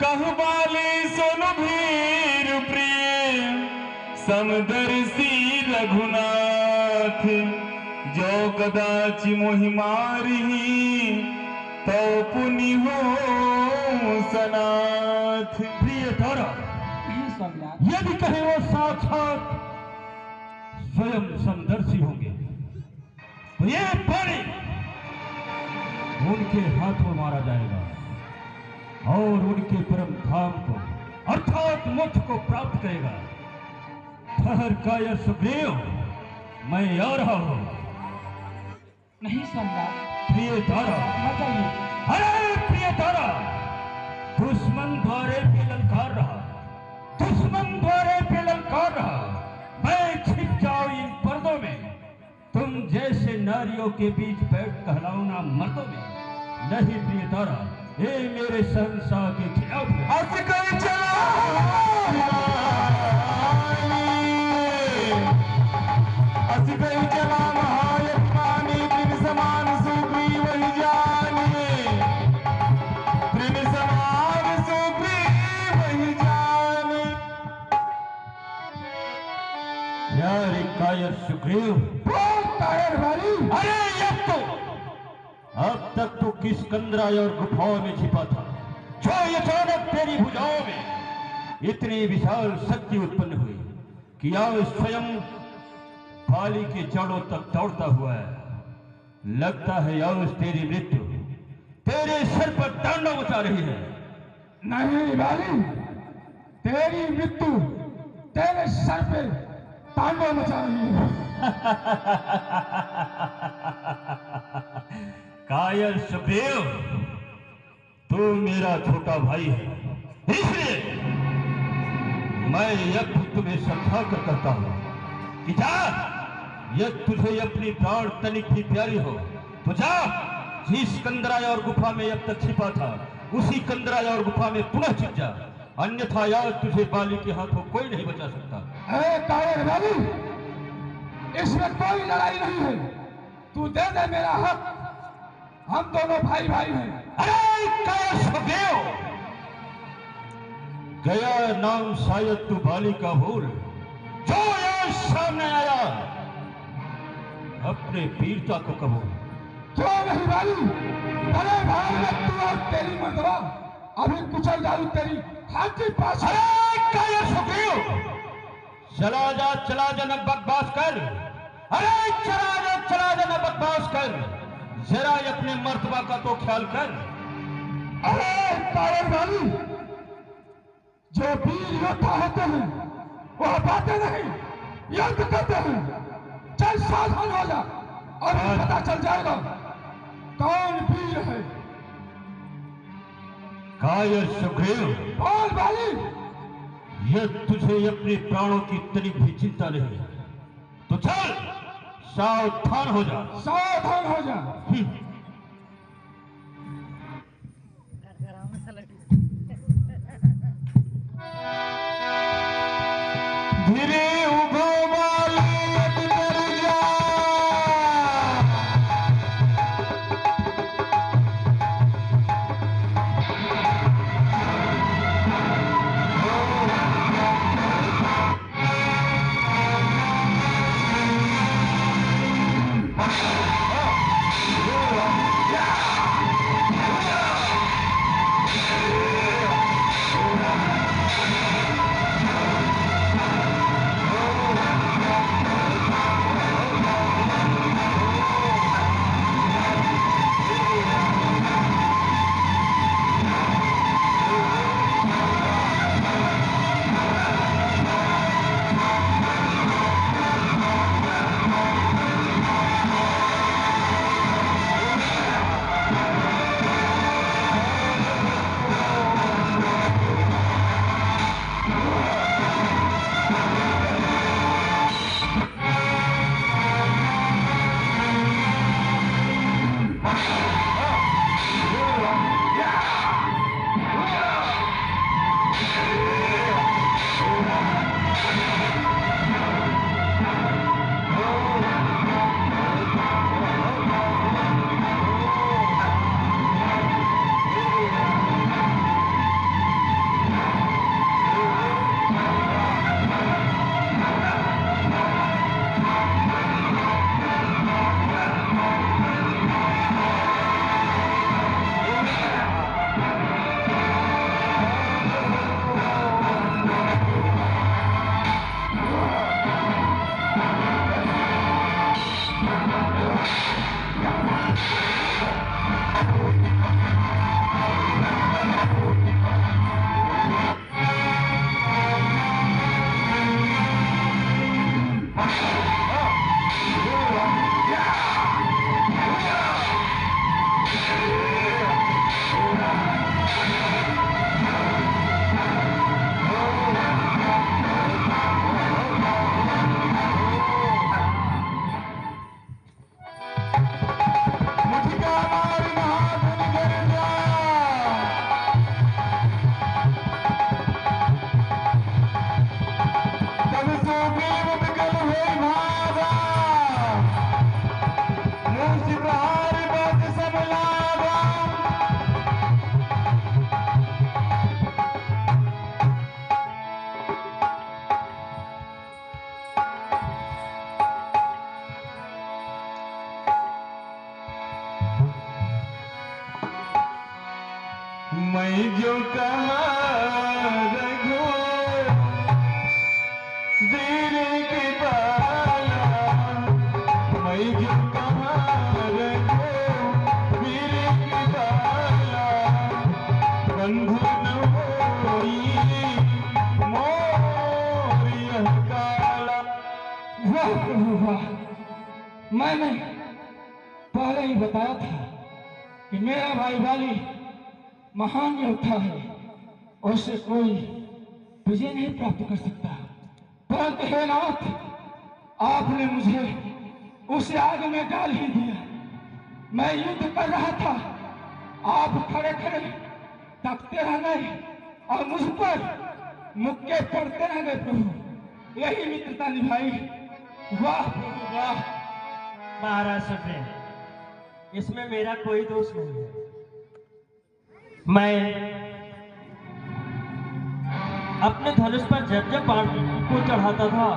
कहु बाली सोनु भीर प्रिय, समदर्शी रघुनाथ। जो कदाचि मोहि मारही, तो पुनि हो सनाथ। प्रिय तारा, हे स्वामीनाथ, यदि कहे वो साक्षात स्वयं समदर्शी होंगे तो ये बाली उनके हाथों मारा जाएगा और उनके परम धाम को अर्थात मोक्ष को प्राप्त करेगा। ठहर कायर सुग्रीव, मैं आ रहा हूं। नहीं स्वामीनाथ, प्रिय तारा, मत जाइए। अरे प्रिय तारा, दुश्मन द्वारे पे ललकार रहा, दुश्मन द्वारे पे ललकार रहा। मैं छिप जाऊं इन पर्दों में, तुम जैसे नारियों के बीच बैठ कहलाऊना मर्दों में। नहीं प्रिय तारा, ये मेरे शहंशाह के खिलाफ है। असकर चला असकर चला महायज्ञानी, दिन समान सुग्रीव ही जाने, दिन समान सुग्रीव ही जाने। यार कायर सुग्रीव, कायर वाली, अरे अब तक तो किष्किंधा और गुफाओं में छिपा था, जो अचानक तेरी भुजाओं में इतनी विशाल शक्ति उत्पन्न हुई कि आज स्वयं बाली के जड़ों तक दौड़ता हुआ है। लगता है यार तेरी मृत्यु तेरे सर पर तांडव मचा रही है। नहीं बाली, तेरी मृत्यु तेरे सर पे तांडव मचा रही है। कायर सुग्रीव, तू मेरा छोटा भाई है, इसलिए मैं यज्ञ तुम्हें श्रद्धा कर करता हूं कि जा, यदि तुझे अपनी प्राण तनिक भी प्यारी हो तो जा, जिस कंदराय और गुफा में अब तक छिपा था उसी कंदराय और गुफा में पुनः छिप जा, अन्यथा यार तुझे बाली के हाथों कोई नहीं बचा सकता। कायर बाली, इसमें कोई लड़ाई नहीं है, तू दे दे मेरा हक, हम दोनों भाई भाई हैं। अरे कायर सुग्रीव, गया नाम शायद तू बाली का भूल, जो यहाँ सामने आया अपने वीरता को कबूल। क्यों नहीं बाली, बड़े भाई में तू और तेरी मर्दवा, अभी कुचल डालू तेरी हाथी पास। अरे कायर सुग्रीव, चला जा न बकवास कर, अरे चला जा न बकवास कर, जरा अपने मर्तबा का तो ख्याल कर। अरे कायर बाली, जो वीर योद्धा होते हैं वह बातें नहीं युद्ध करते हैं। चल सावधान हो जा, अभी पता चल जाएगा कौन वीर है। कायर सुग्रीव, बोल बाली। यह तुझे अपने प्राणों की तनिक भी चिंता नहीं है तो चल सावधान हो जा। सावधान हो जा। धीरे उभो बाली यदि कर जा, मैं जो कहा रघु वीर की बाला मैंने पहले ही बताया था कि मेरा भाई वाली महान योद्धा है, उससे कोई विजय नहीं प्राप्त कर सकता। परंतु हे नाथ, आपने मुझे उस आग में डाल ही दिया। मैं युद्ध कर रहा था, आप खड़े खड़े तकते रह गए और मुझ पर मुक्के पड़ते रह गए। प्रभु, यही मित्रता निभाई। वाह प्रभु वाह। महाराज सुग्रीव, इसमें मेरा कोई दोष नहीं है। मैं अपने धनुष पर जब जब बाण को चढ़ाता था,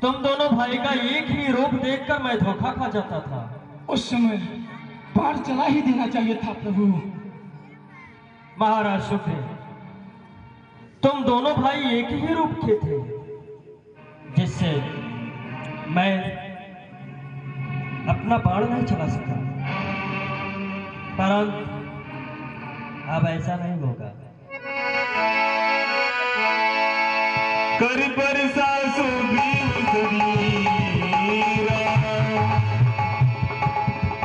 तुम दोनों भाई का एक ही रूप देखकर मैं धोखा खा जाता था। उस समय बाण चला ही देना चाहिए था प्रभु। महाराज सुग्रीव, तुम दोनों भाई एक ही रूप के थे, जिससे मैं अपना बाण नहीं चला सका। परंतु अब ऐसा नहीं होगा। कर बरसा सुग्रीव शरीरा,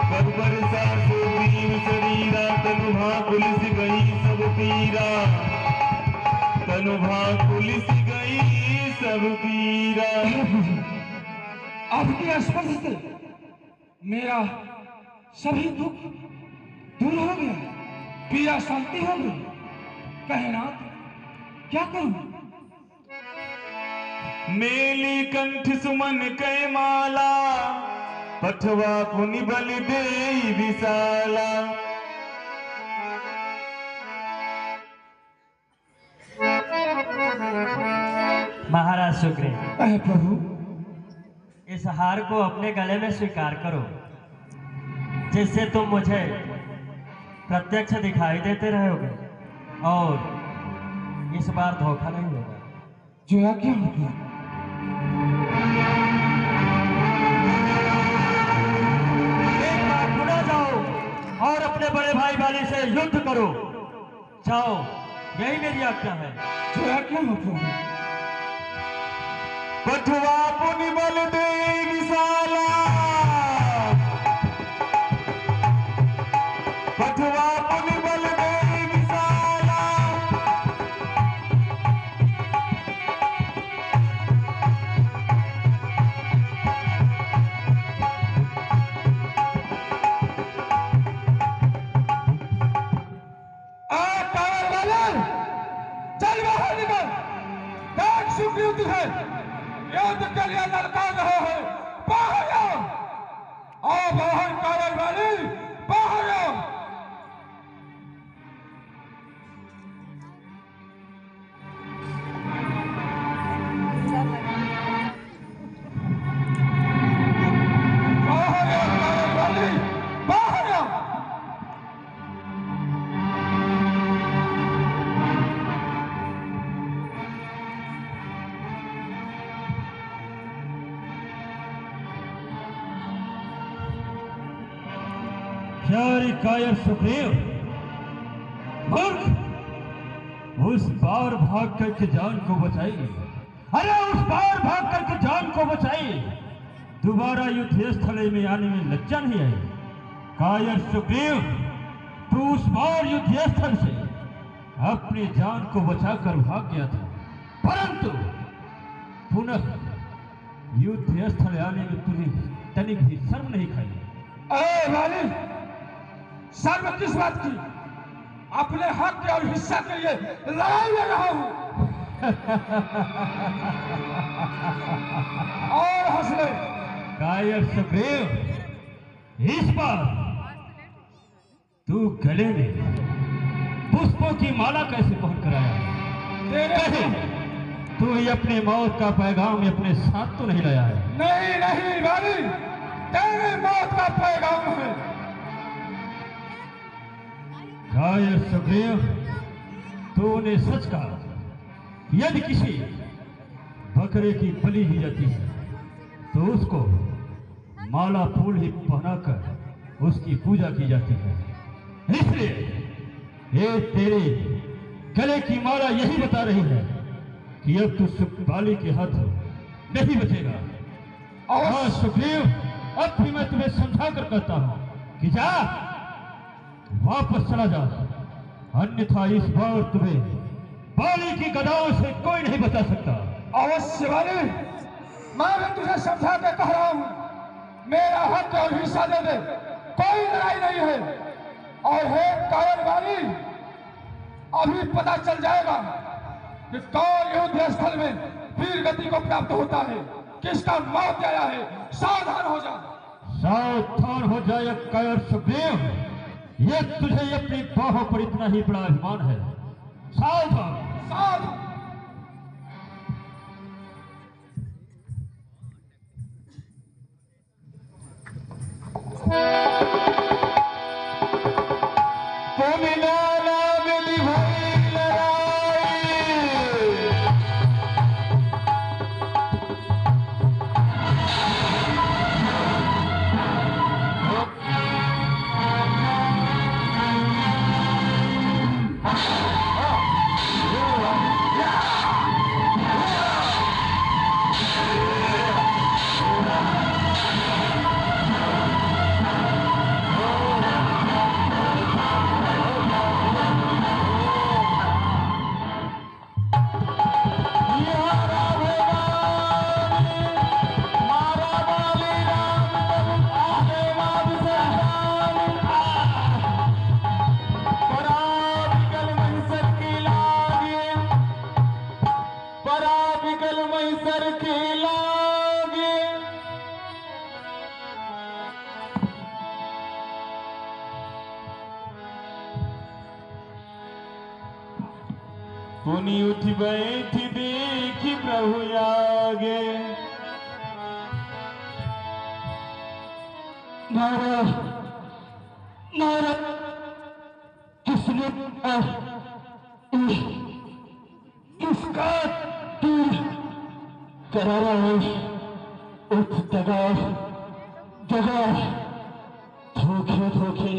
कर बरसा सुग्रीव शरीरा, तनु भाकुलिस गई सब पीरा, तनु भाकुलिस गई सब पीरा। आपके स्पर्श से मेरा सभी दुख दूर हो गया, पीड़ा शांति हो गई। कहना क्या करूं? मेली कंठ सुमन कै माला, पठवा पुनि बल दे विशाला। महाराज सुग्रीव, प्रभु, इस हार को अपने गले में स्वीकार करो, जिससे तुम मुझे प्रत्यक्ष दिखाई देते रहोगे और इस बार धोखा नहीं होगा। जो आज्ञा होगी। एक बार पुनः जाओ और अपने बड़े भाई वाली से युद्ध करो। जाओ, यही मेरी आज्ञा है। जो आज्ञा हो प्रभु। पठवा पुनि बल दे विशाला, पठवा पुनि बल दे विशाला। चल बाहर निकल, देख सुग्रीव तुझे युद्ध के लिए ललकार रहे हैं। बाहर आओ बाहर, कायर वाली बाहर आओ। बाहर आओ कायर वाली, बाहर आओ। प्यारी कायर सुग्रीव, मूर्ख, उस पार भाग करके जान को बचाई। अरे उस पार भाग करके जान को बचाई, दोबारा युद्ध स्थल में आने में लज्जा नहीं आई। कायर सुग्रीव, तू उस पार युद्ध स्थल से अपनी जान को बचाकर भाग गया था, परंतु पुनः युद्ध स्थल आने में तुझे तनिक भी शर्म नहीं खाई। अरे वाली, शर्म किस बात की? अपने हक और हिस्सा के लिए लड़ाई लड़ रहा हूं। और हंस ले। कायर सुग्रीव, इस बार तू गले में पुष्पों की माला कैसे पहन कर आया? तेरे तू ही अपने मौत का पैगाम अपने साथ तो नहीं लाया है? नहीं नहीं वाली, तेरे मौत का पैगाम है। कायर सुग्रीव, तूने सच कहा। यदि किसी बकरे की बलि ही जाती है तो उसको माला फूल ही पहनाकर उसकी पूजा की जाती है। इसलिए ये तेरे गले की माला यही बता रही है कि अब तू सुग्रीव के हाथ नहीं बचेगा। और हाँ सुग्रीव, अब भी मैं तुम्हें समझा कर कहता हूं कि जा, वापस चला जा, अन्यथा इस बार तुम्हें बाली की गदाओं से कोई नहीं बचा सकता। अवश्य वाली, मैं भी तुझे समझा के कह रहा हूं, मेरा हक और हिस्सा दे दे, कोई लड़ाई नहीं है। और है कायर वाली, अभी पता चल जाएगा कि कौन युद्ध स्थल में वीर गति को प्राप्त होता है, किसका मौत आया है। सावधान हो जा, सावधान हो जाए कायर सुग्रीव, ये तुझे अपनी बाहों पर इतना ही बड़ा अभिमान है। सावधान सावधान। पुनि उठ बैठ देखी प्रभु आगे। नारायण नारायण, किसने किसका तीर करारा है? उठ दगा दगा, धोखे धोखे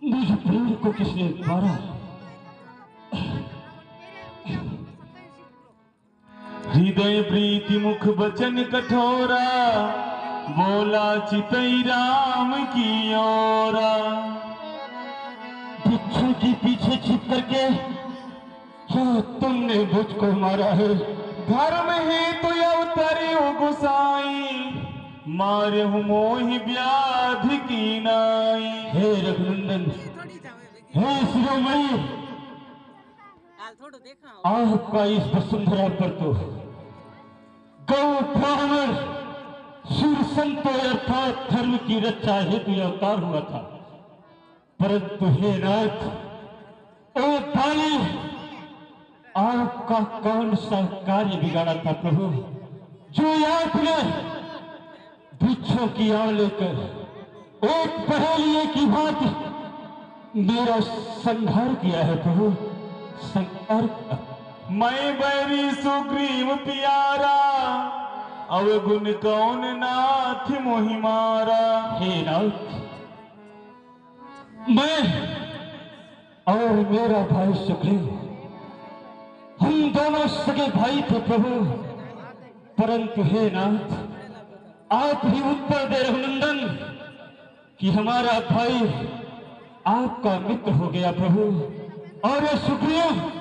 मुझ प्रिय को किसने मारा? हृदय प्रीति मुख बचन कठोरा, बोला चितई राम की ओरा। बिच्छू के पीछे छिप करके क्या तुमने मुझको मारा है? धर्म ही तो अवतरी गुसाई, मारे हूँ मोहि व्याधि की नाई। हे रघुनंदन, हे शिरोमणि, आपका इस वसुंधरा पर तो गौ ब्राह्मण सूर संतो अर्थात धर्म की रक्षा हेतु अवतार हुआ था, परंतु हे नाथ, ओ बाली, आपका कौन सा कार्य बिगाड़ा था प्रभु, जो आपने वृक्षों की आड़ लेकर एक पहेलिए की भांति मेरा संहार किया है प्रभु, संहार। मैं बैरी सुग्रीव प्यारा, अवगुण कौन नाथ मोहि मारा। हे नाथ, मैं और मेरा भाई सुग्रीव, हम दोनों सगे भाई थे प्रभु, परंतु हे नाथ, आप ही उत्तर दे रघुनंदन कि हमारा भाई आपका मित्र हो गया प्रभु, और ये सुग्रीव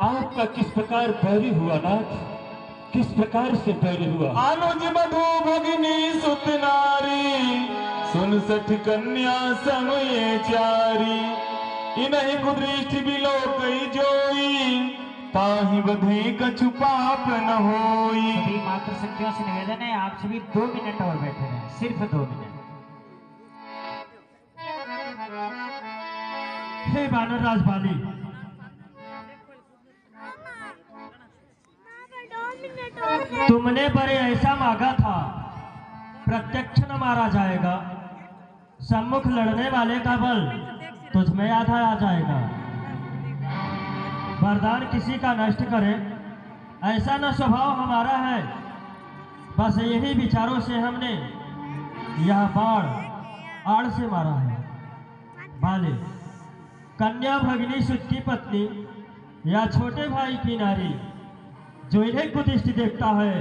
आपका किस प्रकार बैरी हुआ नाथ, किस प्रकार से बैरी हुआ? अनुज मधु भगिनी सुत नारी, सुन सठ कन्या समय चारी। इन्हीं कुदृष्टि बिलो कई जोई, ताहि बधे कछु पाप न होई। सभी मात्र शक्तियों से निवेदन है, आप सभी 2 मिनट और बैठे रहें, सिर्फ 2 मिनट। हे वानर राज बाली, तुमने बड़े ऐसा मांगा था, प्रत्यक्ष न मारा जाएगा, सम्मुख लड़ने वाले का बल तुझमें आधा आ जाएगा। वरदान किसी का नष्ट करे ऐसा न स्वभाव हमारा है, बस यही विचारों से हमने यह बाण आड़ से मारा है। बाले, कन्या भगिनी सुत की पत्नी या छोटे भाई की नारी, जो इन्हें कुदृष्टि देखता है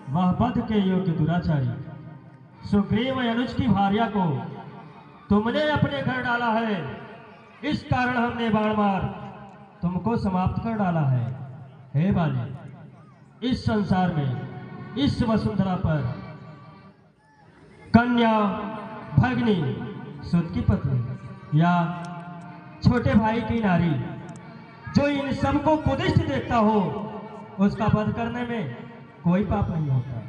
वह बध के योग्य दुराचारी। सुग्रीव अनुज की भार्या को तुमने अपने घर डाला है, इस कारण हमने बाण मार तुमको समाप्त कर डाला है। हे बाली, इस संसार में, इस वसुंधरा पर कन्या, भगनी, सुत की पत्नी या छोटे भाई की नारी जो इन सबको कुदिष्ट देखता हो, उसका वध करने में कोई पाप नहीं होता।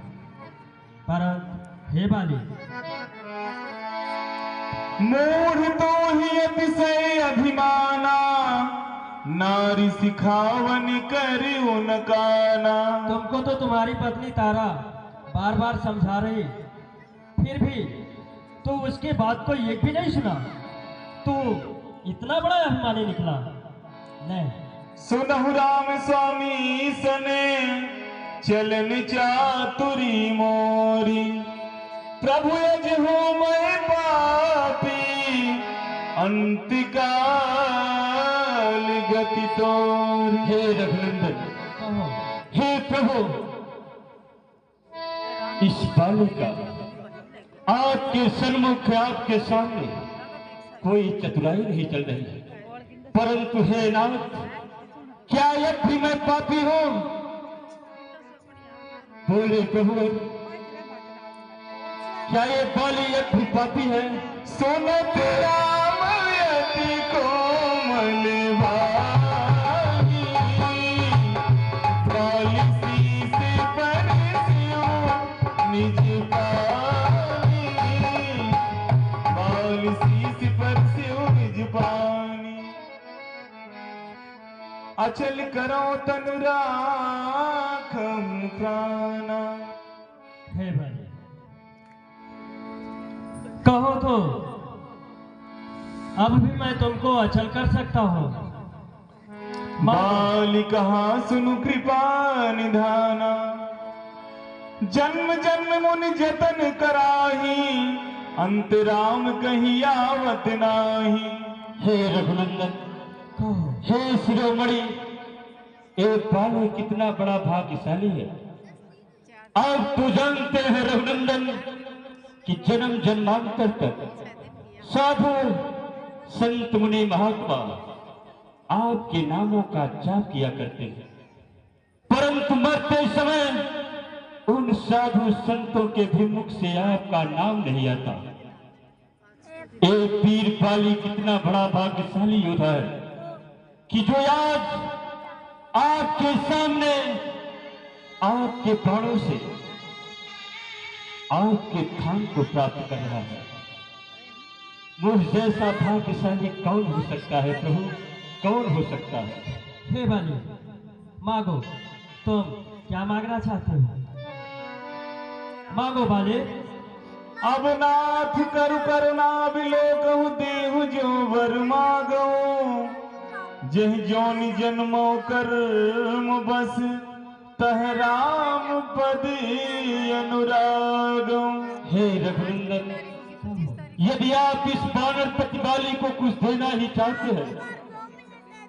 परंतु हे बाली, मूढ़ तो ही अतिशय अभिमाना, नारी सिखावन करी उनकाना। तुमको तो तुम्हारी पत्नी तारा बार बार समझा रही, फिर भी तू उसकी बात को एक भी नहीं सुना। तू इतना बड़ा अभिमानी निकला। नहीं, सुनहु राम स्वामी सने चलन चातुरी मोरी, प्रभु यज हो मैं पापी, अंतकाल गति तोरी। हे रघुनंदन, हे प्रभु, इस बालिका आपके सन्मुख, आपके सामने कोई चतुराई नहीं चल रही है, परंतु हे नाथ, क्या यह भी मैं पापी हूं? बोले प्रभु, क्या ये बाली यह भी पापी है? सुनत राम यति कोमल भागी, बाली शीस पर स्यों निज पानी, बाली शीस पर स्यों निज पानी। अचल करो तनु राखम प्राणा। हे भाई, कहो तो अब भी मैं तुमको अचल कर सकता हूँ। बाली कहा सुनु कृपा निधाना, जन्म जन्म मुनि जतन कराही, अंतराम कहीं आवत नाही। हे रघुनंदन, कहो। हे शिरोमणि, एक बाली कितना बड़ा भाग्यशाली है। आप तो जानते हैं रघुनंदन कि जन्म जन्मांतर तक साधु संत मुनि महात्मा आपके नामों का जाप किया करते हैं, परंतु मरते समय उन साधु संतों के भी मुख से आपका नाम नहीं आता। एक वीर बाली कितना बड़ा भाग्यशाली योद्धा है कि जो आज आपके सामने आपके बाणों से आपके खान को प्राप्त कर रहा है। मुझ जैसा भाग्यशाली कौन हो सकता है प्रभु, कौन हो सकता है? हे बाली, मांगो, तुम क्या मांगना चाहते हो? मांगो बाली। अब नाथ करु करुणा बिलोकहु देहु जो वर मागो, जह जोनि जन्मो कर्म बस, तह राम पदी अनुरागो। हे रघुनंदन, यदि आप इस बानर पति बाली को कुछ देना ही चाहते हैं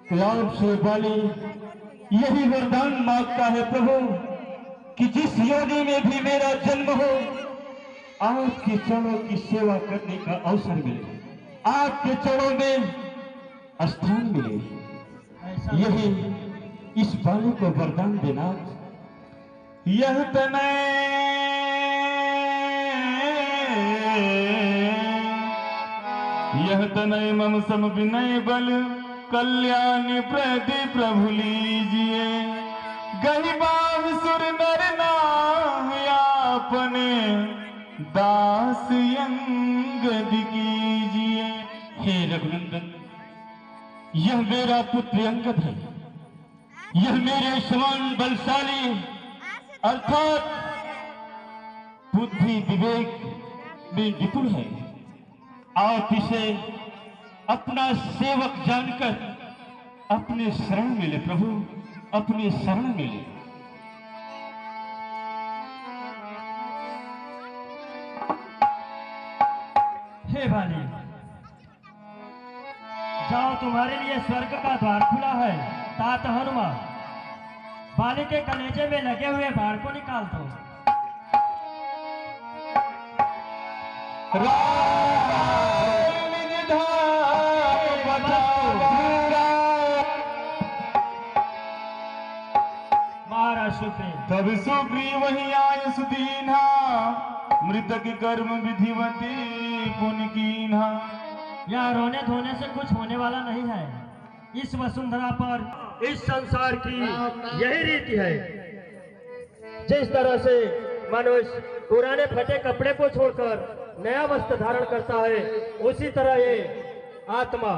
तो आपसे बाली यही वरदान मांगता है प्रभु कि जिस योनि में भी मेरा जन्म हो, आपके चरणों की सेवा करने का अवसर मिले, आपके चरणों में स्थान मिले। यही इस बाली को वरदान देना। यह तनय मम सम विनय बल, कल्याण प्रति प्रभु लीजिए, गही बाह सुर नर नाम आपने, दास अंगद कीजिए। हे रघुनंदन, यह मेरा पुत्र अंगद है, यह मेरे समान बलशाली अर्थात बुद्धि विवेक में निपुण है। आप इसे अपना सेवक जानकर अपने शरण में ले प्रभु, अपने शरण में ले। हे बाली, जाओ, तुम्हारे लिए स्वर्ग का द्वार खुला है। तात हनुमान, बाली के कलेजे में लगे हुए बाण को निकाल दो। महाराज सुप्रीम। तब सुग्रीव वही आय सुदीना, मृतक कर्म विधिवती पुण्य कीन्हा। यहाँ रोने धोने से कुछ होने वाला नहीं है। इस वसुंधरा पर, इस संसार की यही रीति है। जिस तरह से मनुष्य पुराने फटे कपड़े को छोड़कर नया वस्त्र धारण करता है, उसी तरह ये आत्मा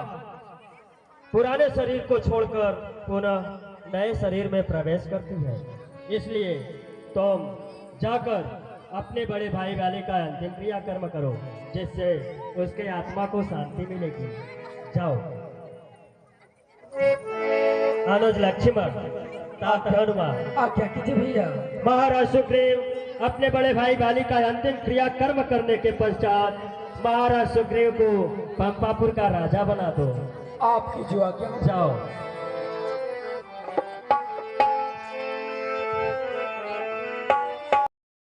पुराने शरीर को छोड़कर पुनः नए शरीर में प्रवेश करती है। इसलिए तुम जाकर अपने बड़े भाई वाले का अंतिम क्रिया कर्म करो, जिससे उसके आत्मा को शांति मिलेगी। जाओ। अनुज लक्ष्मण, तात हनुमान। आज्ञा कीजिए भैया। महाराज सुग्रीव अपने बड़े भाई वाली का अंतिम क्रिया कर्म करने के पश्चात महाराज सुग्रीव को पंपापुर का राजा बना दो। आपकी जो आज्ञा। जाओ।